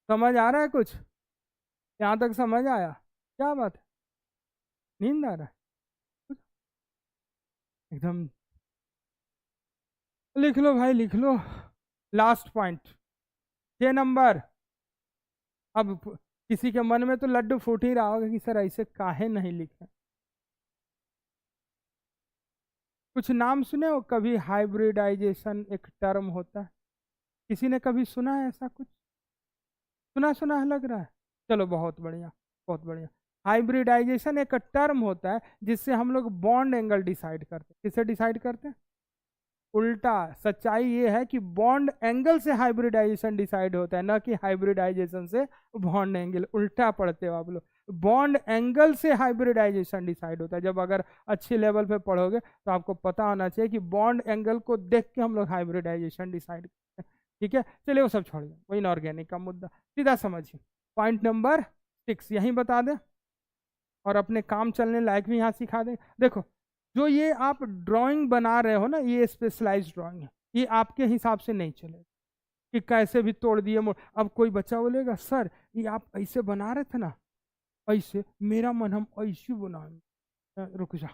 समझ आ रहा है कुछ, यहाँ तक समझ आया? क्या बात है, नींद आ रहा है एकदम? लिख लो भाई, लिख लो। Last point 6 number. अब किसी के मन में तो लड्डू फूट ही रहा होगा कि सर ऐसे काहे नहीं लिखे। कुछ नाम सुने हो कभी, हाइब्रिडाइजेशन एक टर्म होता है, किसी ने कभी सुना है ऐसा कुछ? सुना सुना है लग रहा है, चलो बहुत बढ़िया, बहुत बढ़िया। हाइब्रिडाइजेशन एक टर्म होता है जिससे हम लोग बॉन्ड एंगल डिसाइड करते हैं। किसे डिसाइड करते हैं? उल्टा, सच्चाई ये है कि बॉन्ड एंगल से हाइब्रिडाइजेशन डिसाइड होता है, ना कि हाइब्रिडाइजेशन से बॉन्ड एंगल। उल्टा पढ़ते हो आप लोग, बॉन्ड एंगल से हाइब्रिडाइजेशन डिसाइड होता है। जब अगर अच्छे लेवल पे पढ़ोगे तो आपको पता होना चाहिए कि बॉन्ड एंगल को देख के हम लोग हाइब्रिडाइजेशन डिसाइड करते हैं। ठीक है, चलिए वो सब छोड़िए, वो इनऑर्गेनिक का मुद्दा सीधा समझिए। पॉइंट नंबर 6 यहीं बता दें, और अपने काम चलने लायक भी यहाँ सिखा दें। देखो, जो ये आप ड्राइंग बना रहे हो ना, ये स्पेशलाइज्ड ड्राइंग है, ये आपके हिसाब से नहीं चलेगा कि कैसे भी तोड़ दिए मोड़। अब कोई बच्चा बोलेगा सर ये आप ऐसे बना रहे थे ना, ऐसे, मेरा मन हम ऐसे बनाएंगे। रुक जा,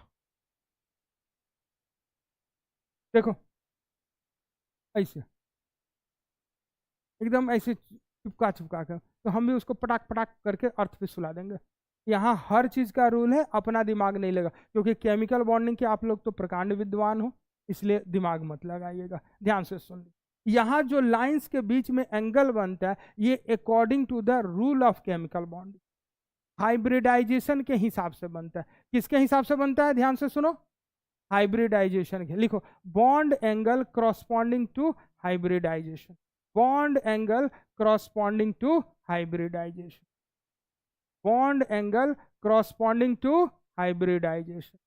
देखो ऐसे, एकदम ऐसे चिपका चिपका कर, तो हम भी उसको पटाक पटाक करके अर्थ पे सुला देंगे। यहाँ हर चीज का रूल है, अपना दिमाग नहीं लगा, क्योंकि केमिकल बॉन्डिंग के आप लोग तो प्रकांड विद्वान हो, इसलिए दिमाग मत लगाइएगा। ध्यान से सुन, यहाँ जो लाइंस के बीच में एंगल बनता है ये according to the rule of chemical bonding, hybridisation के हिसाब से बनता है। किसके हिसाब से बनता है, ध्यान से सुनो, हाइब्रिडाइजेशन के। लिखो bond angle corresponding to hybridisation, bond angle corresponding to hybridisation, bond angle corresponding to hybridisation,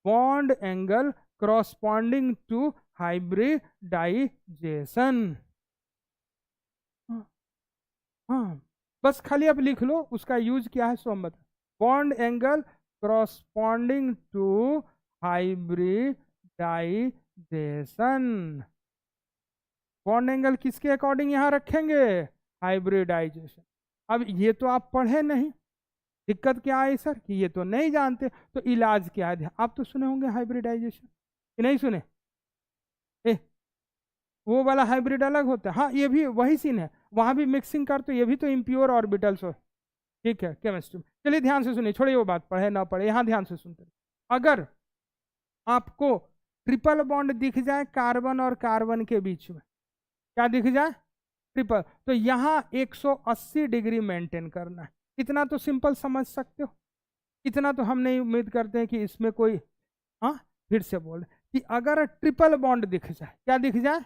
bond angle corresponding to hybridisation. हाँ बस खाली आप लिख लो उसका यूज क्या है सो हम बता। Bond angle corresponding to hybridisation, bond angle किसके अकॉर्डिंग यहां रखेंगे, हाइब्रिडाइजेशन। अब ये तो आप पढ़े नहीं, दिक्कत क्या है सर कि ये तो नहीं जानते, तो इलाज क्या है। आप तो सुने होंगे हाइब्रिडाइजेशन कि नहीं सुने, वो वाला हाइब्रिड अलग होता है। हाँ ये भी वही सीन है, वहां भी मिक्सिंग कर, तो ये भी तो इम्प्योर ऑर्बिटल्स हो, ठीक है केमिस्ट्री में। चलिए ध्यान से सुनिए, छोड़िए वो बात पढ़े ना पढ़े, यहां ध्यान से सुनते। अगर आपको ट्रिपल बॉन्ड दिख जाए कार्बन और कार्बन के बीच में, क्या दिख जाए, ट्रिपल, तो यहां 180 डिग्री मेंटेन करना है। इतना तो सिंपल समझ सकते हो, इतना तो हम नहीं उम्मीद करते हैं कि इसमें कोई, हाँ फिर से बोल कि अगर ट्रिपल बॉन्ड दिख जाए, क्या दिख जाए,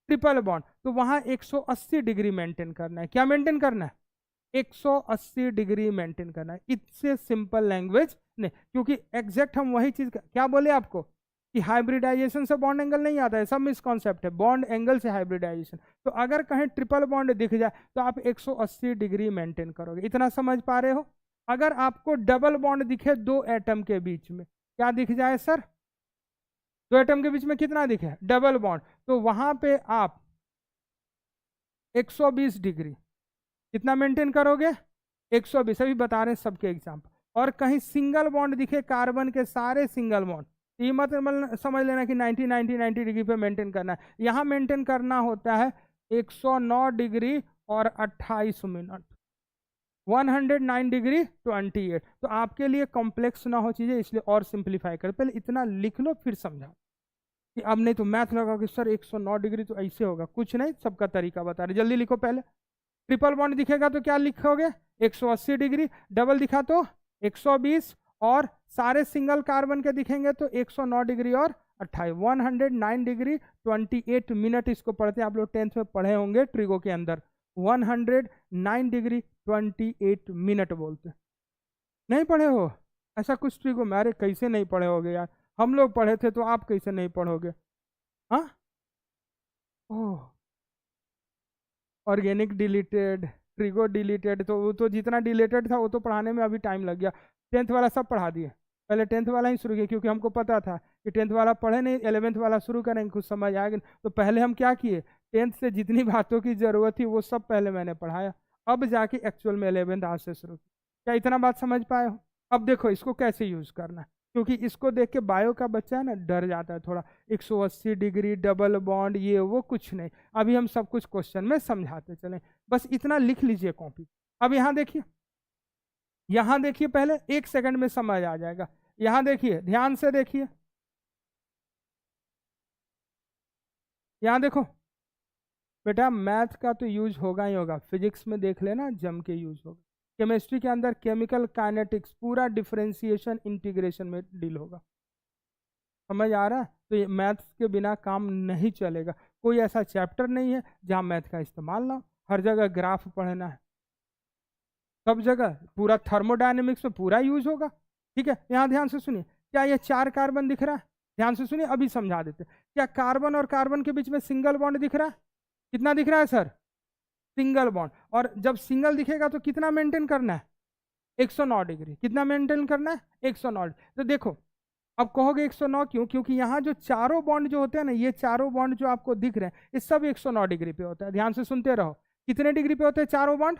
ट्रिपल बॉन्ड, तो वहां 180 डिग्री मेंटेन करना है। क्या मेंटेन करना है, 180 डिग्री मेंटेन करना है। इससे सिंपल लैंग्वेज नहीं, क्योंकि एग्जैक्ट हम वही चीज क्या बोले आपको कि हाइब्रिडाइजेशन से बॉन्ड एंगल नहीं आता है, सब मिसकॉन्सेप्ट है, बॉन्ड एंगल से हाइब्रिडाइजेशन। तो अगर कहीं ट्रिपल बॉन्ड दिख जाए तो आप 180 डिग्री मेंटेन करोगे। इतना समझ पा रहे हो। अगर आपको डबल बॉन्ड दिखे दो एटम के बीच में, क्या दिख जाए सर, दो एटम के बीच में कितना दिखे, डबल बॉन्ड, तो वहां पे आप 120 डिग्री कितना मेंटेन करोगे, 120। अभी बता रहे हैं सबके एग्जाम्पल। और कहीं सिंगल बॉन्ड दिखे कार्बन के सारे सिंगल बॉन्ड, ये मत समझ लेना कि 90 डिग्री पे मेंटेन करना है। यहां मेंटेन करना होता है 109 डिग्री और 28 मिनट, 109 डिग्री 28। तो आपके लिए कॉम्प्लेक्स ना हो चीजें, इसलिए और सिंप्लीफाई कर, पहले इतना लिख लो फिर समझा कि अब नहीं तो मैथ लगा कि सर 109 डिग्री तो ऐसे होगा, कुछ नहीं, सबका तरीका बता रहे। जल्दी लिखो, पहले ट्रिपल बॉन्ड दिखेगा तो क्या लिखोगे 180 डिग्री, डबल दिखा तो 120, और सारे सिंगल कार्बन के दिखेंगे तो 109 डिग्री और 28, 109 डिग्री 28 मिनट। इसको पढ़ते हैं आप लोग 10th में पढ़े होंगे ट्रिगो के अंदर, 109 डिग्री 28 मिनट बोलते, नहीं पढ़े हो ऐसा कुछ ट्रिगो में, अरे कैसे नहीं पढ़े होगे यार, हम लोग पढ़े थे तो आप कैसे नहीं पढ़ोगे। हाँ ओह, ऑर्गेनिक डिलीटेड, ट्रिगो डिलीटेड, तो वो तो जितना डिलीटेड था वो तो पढ़ाने में अभी टाइम लग गया। 10th वाला सब पढ़ा दिए, पहले 10th वाला ही शुरू किया, क्योंकि हमको पता था कि 10th वाला पढ़े नहीं, 11th वाला शुरू करेंगे, कुछ समझ आएगा। तो पहले हम क्या किए, 10th से जितनी बातों की जरूरत थी वो सब पहले मैंने पढ़ाया, अब जाके एक्चुअल में 11th आज से शुरू किया। क्या इतना बात समझ पाए हो। अब देखो इसको कैसे यूज करना है, क्योंकि इसको देख के बायो का बच्चा है ना डर जाता है थोड़ा, 180 डिग्री डबल बॉन्ड ये वो कुछ नहीं, अभी हम सब कुछ क्वेश्चन में समझाते चलें, बस इतना लिख लीजिए कॉपी। अब यहाँ देखिए, यहाँ देखिए, पहले 1 सेकंड में समझ आ जाएगा। यहाँ देखिए, ध्यान से देखिए, यहाँ देखो बेटा, मैथ का तो यूज होगा ही होगा, फिजिक्स में देख लेना जम के यूज होगा, केमिस्ट्री के अंदर केमिकल काइनेटिक्स पूरा डिफरेंशिएशन इंटीग्रेशन में डील होगा, समझ आ रहा है। तो ये मैथ्स के बिना काम नहीं चलेगा, कोई ऐसा चैप्टर नहीं है जहाँ मैथ का इस्तेमाल ना हो, हर जगह ग्राफ पढ़ना है, सब जगह पूरा थर्मोडायनेमिक्स में पूरा यूज होगा। ठीक है, यहाँ ध्यान से सुनिए, क्या ये 4 कार्बन दिख रहा है, ध्यान से सुनिए अभी समझा देते। क्या कार्बन और कार्बन के बीच में सिंगल बॉन्ड दिख रहा है, कितना दिख रहा है सर, सिंगल बॉन्ड। और जब सिंगल दिखेगा तो कितना मेंटेन करना है, 109 डिग्री, कितना मेंटेन करना है 109। तो देखो अब कहोगे 109 क्यों, क्योंकि यहाँ जो चारों बॉन्ड जो होते हैं ना, ये चारों बॉन्ड जो आपको दिख रहे हैं ये सब 109 डिग्री पे होता है। ध्यान से सुनते रहो, कितने डिग्री पे होते हैं चारों बॉन्ड,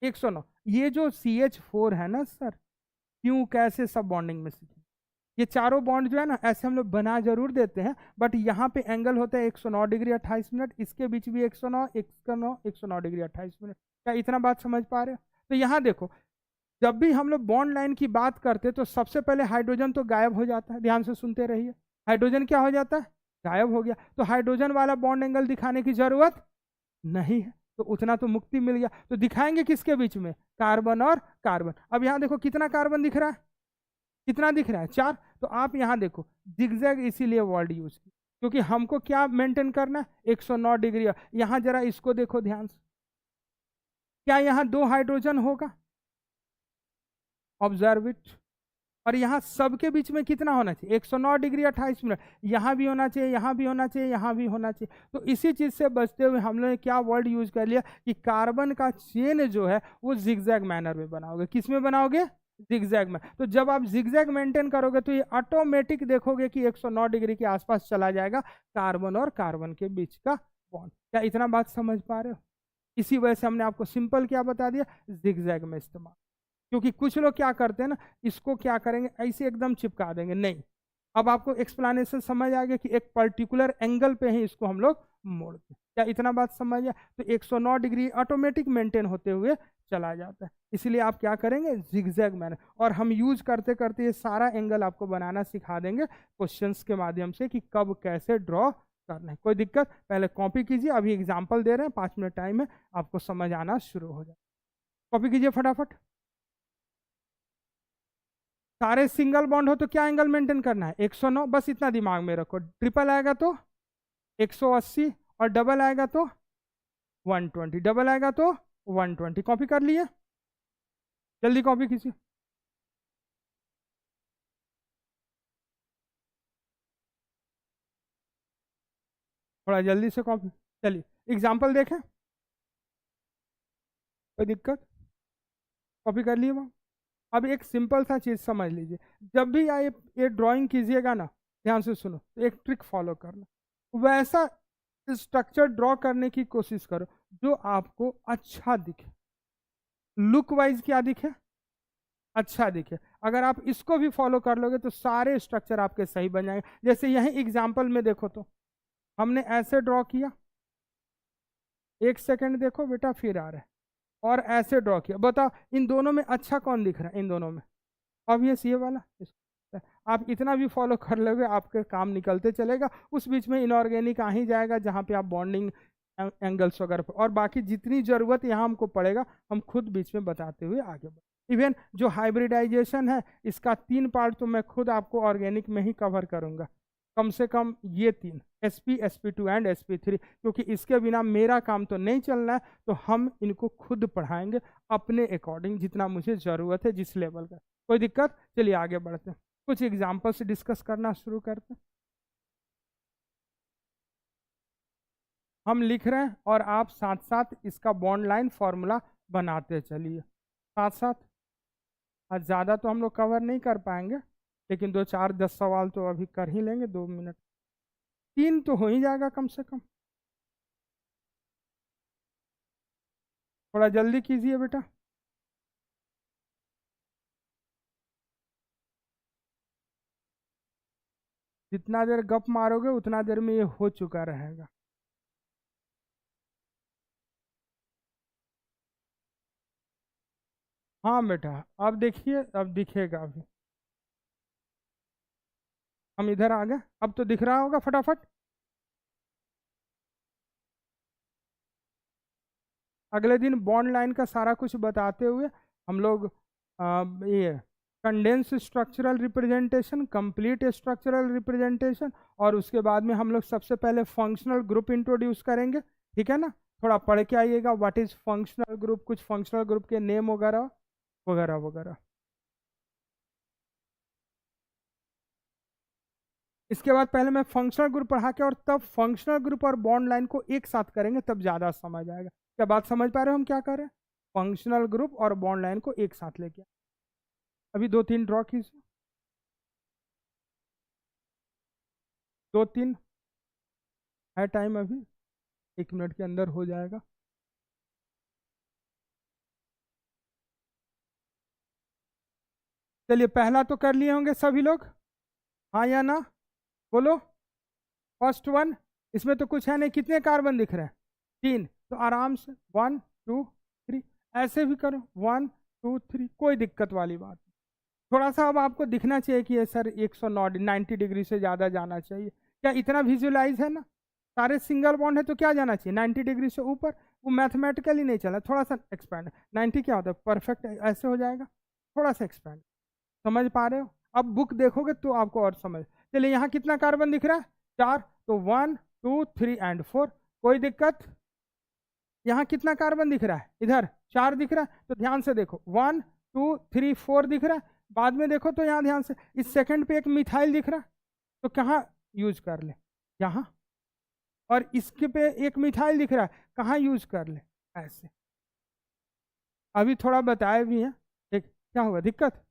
109। ये जो CH4 है ना सर, क्यों कैसे सब बॉन्डिंग में सीखे, ये चारों बॉन्ड जो है ना ऐसे हम लोग बना जरूर देते हैं, बट यहाँ पे एंगल होता है 109 डिग्री 28 मिनट, इसके बीच भी 109 109 डिग्री 28 मिनट। क्या इतना बात समझ पा रहे हो। तो यहाँ देखो, जब भी हम लोग बॉन्ड लाइन की बात करते हैं तो सबसे पहले हाइड्रोजन तो गायब हो जाता है, ध्यान से सुनते रहिए, हाइड्रोजन क्या हो जाता है गायब हो गया। तो हाइड्रोजन वाला बॉन्ड एंगल दिखाने की जरूरत नहीं है, तो उतना तो मुक्ति मिल गया। तो दिखाएंगे किसके बीच में, कार्बन और कार्बन। अब यहाँ देखो कितना कार्बन दिख रहा है, कितना दिख रहा है, 4। तो आप यहाँ देखो जिगजैग इसीलिए वर्ड यूज की, क्योंकि हमको क्या मेंटेन करना है, 109 डिग्री। यहाँ जरा इसको देखो ध्यान से, क्या यहाँ 2 हाइड्रोजन होगा, ऑब्जर्व इट। और यहाँ सबके बीच में कितना होना चाहिए, 109 डिग्री 28 मिनट। यहाँ भी होना चाहिए, यहाँ भी होना चाहिए, यहाँ भी होना चाहिए। तो इसी चीज से बचते हुए हम लोग ने क्या वर्ड यूज कर लिया कि कार्बन का चेन जो है वो जिगजैग मैनर में बनाओगे। किस में बनाओगे, जिगजैग में। तो जब आप जिगजैग मेंटेन करोगे तो ये ऑटोमेटिक देखोगे कि 109 डिग्री के आसपास चला जाएगा कार्बन और कार्बन के बीच का बॉन्ड। क्या इतना बात समझ पा रहे हो? इसी वजह से हमने आपको सिंपल क्या बता दिया, जिगजैग में इस्तेमाल। क्योंकि कुछ लोग क्या करते हैं ना, इसको क्या करेंगे, ऐसे एकदम चिपका देंगे, नहीं। अब आपको एक्सप्लेनेशन समझ आ गया कि एक पर्टिकुलर एंगल पे ही इसको हम लोग मोड़ते हैं। क्या इतना बात समझ गया? तो 109 डिग्री ऑटोमेटिक मेंटेन होते हुए चला जाता है। इसलिए आप क्या करेंगे, जिगजैग मैनर। और हम यूज करते करते ये सारा एंगल आपको बनाना सिखा देंगे क्वेश्चंस के माध्यम से, कि कब कैसे ड्रॉ करना है। कोई दिक्कत, पहले कॉपी कीजिए, अभी एग्जाम्पल दे रहे हैं, 5 मिनट टाइम है, आपको समझ आना शुरू हो जाए। कॉपी कीजिए फटाफट। सारे सिंगल बॉन्ड हो तो क्या एंगल मेंटेन करना है, 109, बस इतना दिमाग में रखो। ट्रिपल आएगा तो 180, और डबल आएगा तो 120, डबल आएगा तो 120। कॉपी कर लिए, जल्दी कॉपी कीजिए, थोड़ा जल्दी से कॉपी। चलिए एग्जाम्पल देखें, कोई दिक्कत, कॉपी कर लिए वो। अब एक सिंपल सा चीज समझ लीजिए, जब भी आप ये ड्राइंग कीजिएगा ना, ध्यान से सुनो, तो एक ट्रिक फॉलो करना। वैसा स्ट्रक्चर ड्रॉ करने की कोशिश करो जो आपको अच्छा दिखे, लुक वाइज क्या दिखे, अच्छा दिखे। अगर आप इसको भी फॉलो कर लोगे तो सारे स्ट्रक्चर आपके सही बन जाएंगे। जैसे यही एग्जाम्पल में देखो, तो हमने ऐसे ड्रॉ किया, 1 सेकेंड देखो बेटा, फिर आ रहा है, और ऐसे ड्रॉ किया। बताओ इन दोनों में अच्छा कौन दिख रहा है, इन दोनों में ऑब्वियस ये वाला। आप इतना भी फॉलो कर लोगे आपके काम निकलते चलेगा। उस बीच में इनऑर्गेनिक आ ही जाएगा जहाँ पे आप बॉन्डिंग एंगल्स वगैरह पर, और बाकी जितनी जरूरत यहाँ हमको पड़ेगा हम खुद बीच में बताते हुए आगे बढ़े। इवन जो हाइब्रिडाइजेशन है इसका 3 पार्ट तो मैं खुद आपको ऑर्गेनिक में ही कवर करूंगा, कम से कम ये 3, sp, sp2 एंड sp3, क्योंकि इसके बिना मेरा काम तो नहीं चलना है। तो हम इनको खुद पढ़ाएंगे अपने अकॉर्डिंग, जितना मुझे ज़रूरत है, जिस लेवल का। कोई दिक्कत, चलिए आगे बढ़ते हैं, कुछ एग्जाम्पल से डिस्कस करना शुरू करते हैं। हम लिख रहे हैं और आप साथ साथ इसका बॉन्ड लाइन फॉर्मूला बनाते चलिए साथ साथ। आज ज़्यादा तो हम लोग कवर नहीं कर पाएंगे, लेकिन 2 4 10 सवाल तो अभी कर ही लेंगे, 2 मिनट, 3 तो हो ही जाएगा कम से कम। थोड़ा जल्दी कीजिए बेटा। जितना देर गप मारोगे उतना देर में ये हो चुका रहेगा। हाँ बेटा, अब देखिए, अब दिखेगा अभी। हम इधर आ गए, अब तो दिख रहा होगा फटाफट। अगले दिन बॉन्ड लाइन का सारा कुछ बताते हुए हम लोग ये condense structural representation, complete structural representation, और उसके बाद में हम लोग सबसे पहले फंक्शनल ग्रुप इंट्रोड्यूस करेंगे। ठीक है ना, थोड़ा पढ़ के आइएगा, व्हाट इज फंक्शनल ग्रुप, कुछ फंक्शनल ग्रुप के नेम वगैरह वगैरह वगैरह। इसके बाद पहले मैं फंक्शनल ग्रुप पढ़ा के और तब फंक्शनल ग्रुप और बॉन्ड लाइन को एक साथ करेंगे, तब ज़्यादा समझ आएगा। क्या बात समझ पा रहे हो हम क्या कर रहे हैं? फंक्शनल ग्रुप और बॉन्ड लाइन को एक साथ लेके अभी 2 3 ड्रॉ कीजिए, 2 3 है टाइम अभी, 1 मिनट के अंदर हो जाएगा। चलिए पहला तो कर लिए होंगे सभी लोग, हाँ या ना, बोलो। फर्स्ट वन, इसमें तो कुछ है नहीं, कितने कार्बन दिख रहे हैं, 3। तो आराम से 1 2 3, ऐसे भी करो 1 2 3, कोई दिक्कत वाली बात नहीं। थोड़ा सा अब आपको दिखना चाहिए कि ये सर 109 90 डिग्री से ज़्यादा जाना चाहिए, क्या इतना विजुअलाइज है ना? सारे सिंगल बॉन्ड है तो क्या जाना चाहिए 90 डिग्री से ऊपर। वो मैथमेटिकली नहीं चला, थोड़ा सा एक्सपैंड। 90 क्या होता है, परफेक्ट ऐसे हो जाएगा, थोड़ा सा एक्सपैंड। समझ पा रहे हो? अब बुक देखोगे तो आपको और समझ। चलिए यहाँ कितना कार्बन दिख रहा है, 4, तो 1 2 3 एंड 4, कोई दिक्कत? यहाँ कितना कार्बन दिख रहा है, इधर 4 दिख रहा है, तो ध्यान से देखो 1 2 3 4 दिख रहा है। बाद में देखो तो यहाँ ध्यान से इस सेकंड पे एक मिथाइल दिख रहा है, तो कहाँ यूज कर ले, यहाँ। और इसके पे एक मिथाइल दिख रहा है, कहाँ यूज कर ले, ऐसे। अभी थोड़ा बताए भी है, ठीक, क्या हुआ दिक्कत?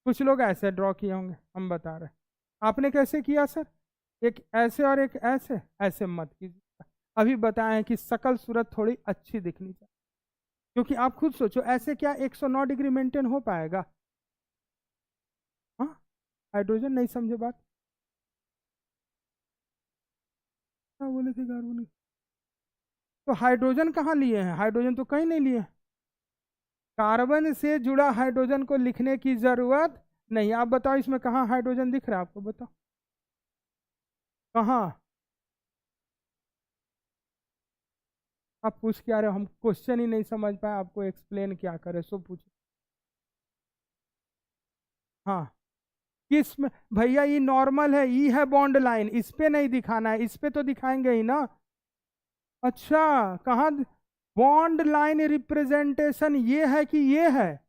कुछ लोग ऐसे ड्रॉ किए होंगे, हम बता रहे हैं। आपने कैसे किया सर? एक ऐसे और एक ऐसे, ऐसे मत कीजिए। अभी बताएं कि शकल सूरत थोड़ी अच्छी दिखनी चाहिए, क्योंकि आप खुद सोचो ऐसे क्या 109 डिग्री मेंटेन हो पाएगा? हाँ, हाइड्रोजन नहीं समझे बात, क्या बोले थे कार्बन? तो हाइड्रोजन कहाँ लिए हैं, हाइड्रोजन तो कहीं नहीं लिए। कार्बन से जुड़ा हाइड्रोजन को लिखने की जरूरत नहीं। आप बताओ इसमें कहाँ हाइड्रोजन दिख रहा है आपको, बताओ कहाँ? आप पूछ क्या रहे हो, हम क्वेश्चन ही नहीं समझ पाए, आपको एक्सप्लेन क्या करे, सो पूछो। हाँ, किस में भैया, ये नॉर्मल है, ये है बॉन्ड लाइन, इस पे नहीं दिखाना है, इस पे तो दिखाएंगे ही ना। अच्छा, कहाँ? बॉन्ड लाइन रिप्रेजेंटेशन ये है कि ये है,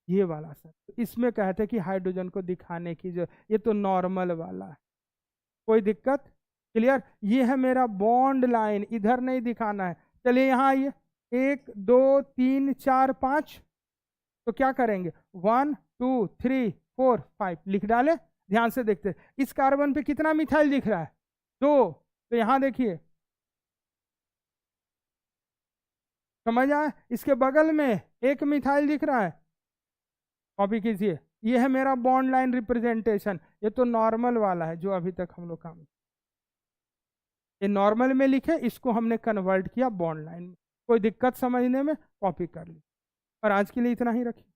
ये वाला सर, तो इसमें कहते हैं कि हाइड्रोजन को दिखाने की जो, ये तो नॉर्मल वाला है, कोई दिक्कत? क्लियर? ये है मेरा बॉन्ड लाइन, इधर नहीं दिखाना है। चलिए यहाँ आइए, 1 2 3 4 5, तो क्या करेंगे 1 2 3 4 5 लिख डाले। ध्यान से देखते, इस कार्बन पे कितना मिथाइल दिख रहा है, 2, तो यहाँ देखिए, समझ आए? इसके बगल में एक मिथाइल दिख रहा है, कॉपी कीजिए। ये है मेरा बॉन्ड लाइन रिप्रेजेंटेशन, ये तो नॉर्मल वाला है जो अभी तक हम लोग काम, ये नॉर्मल में लिखे, इसको हमने कन्वर्ट किया बॉन्ड लाइन में। कोई दिक्कत समझने में? कॉपी कर ली। और आज के लिए इतना ही रखिए।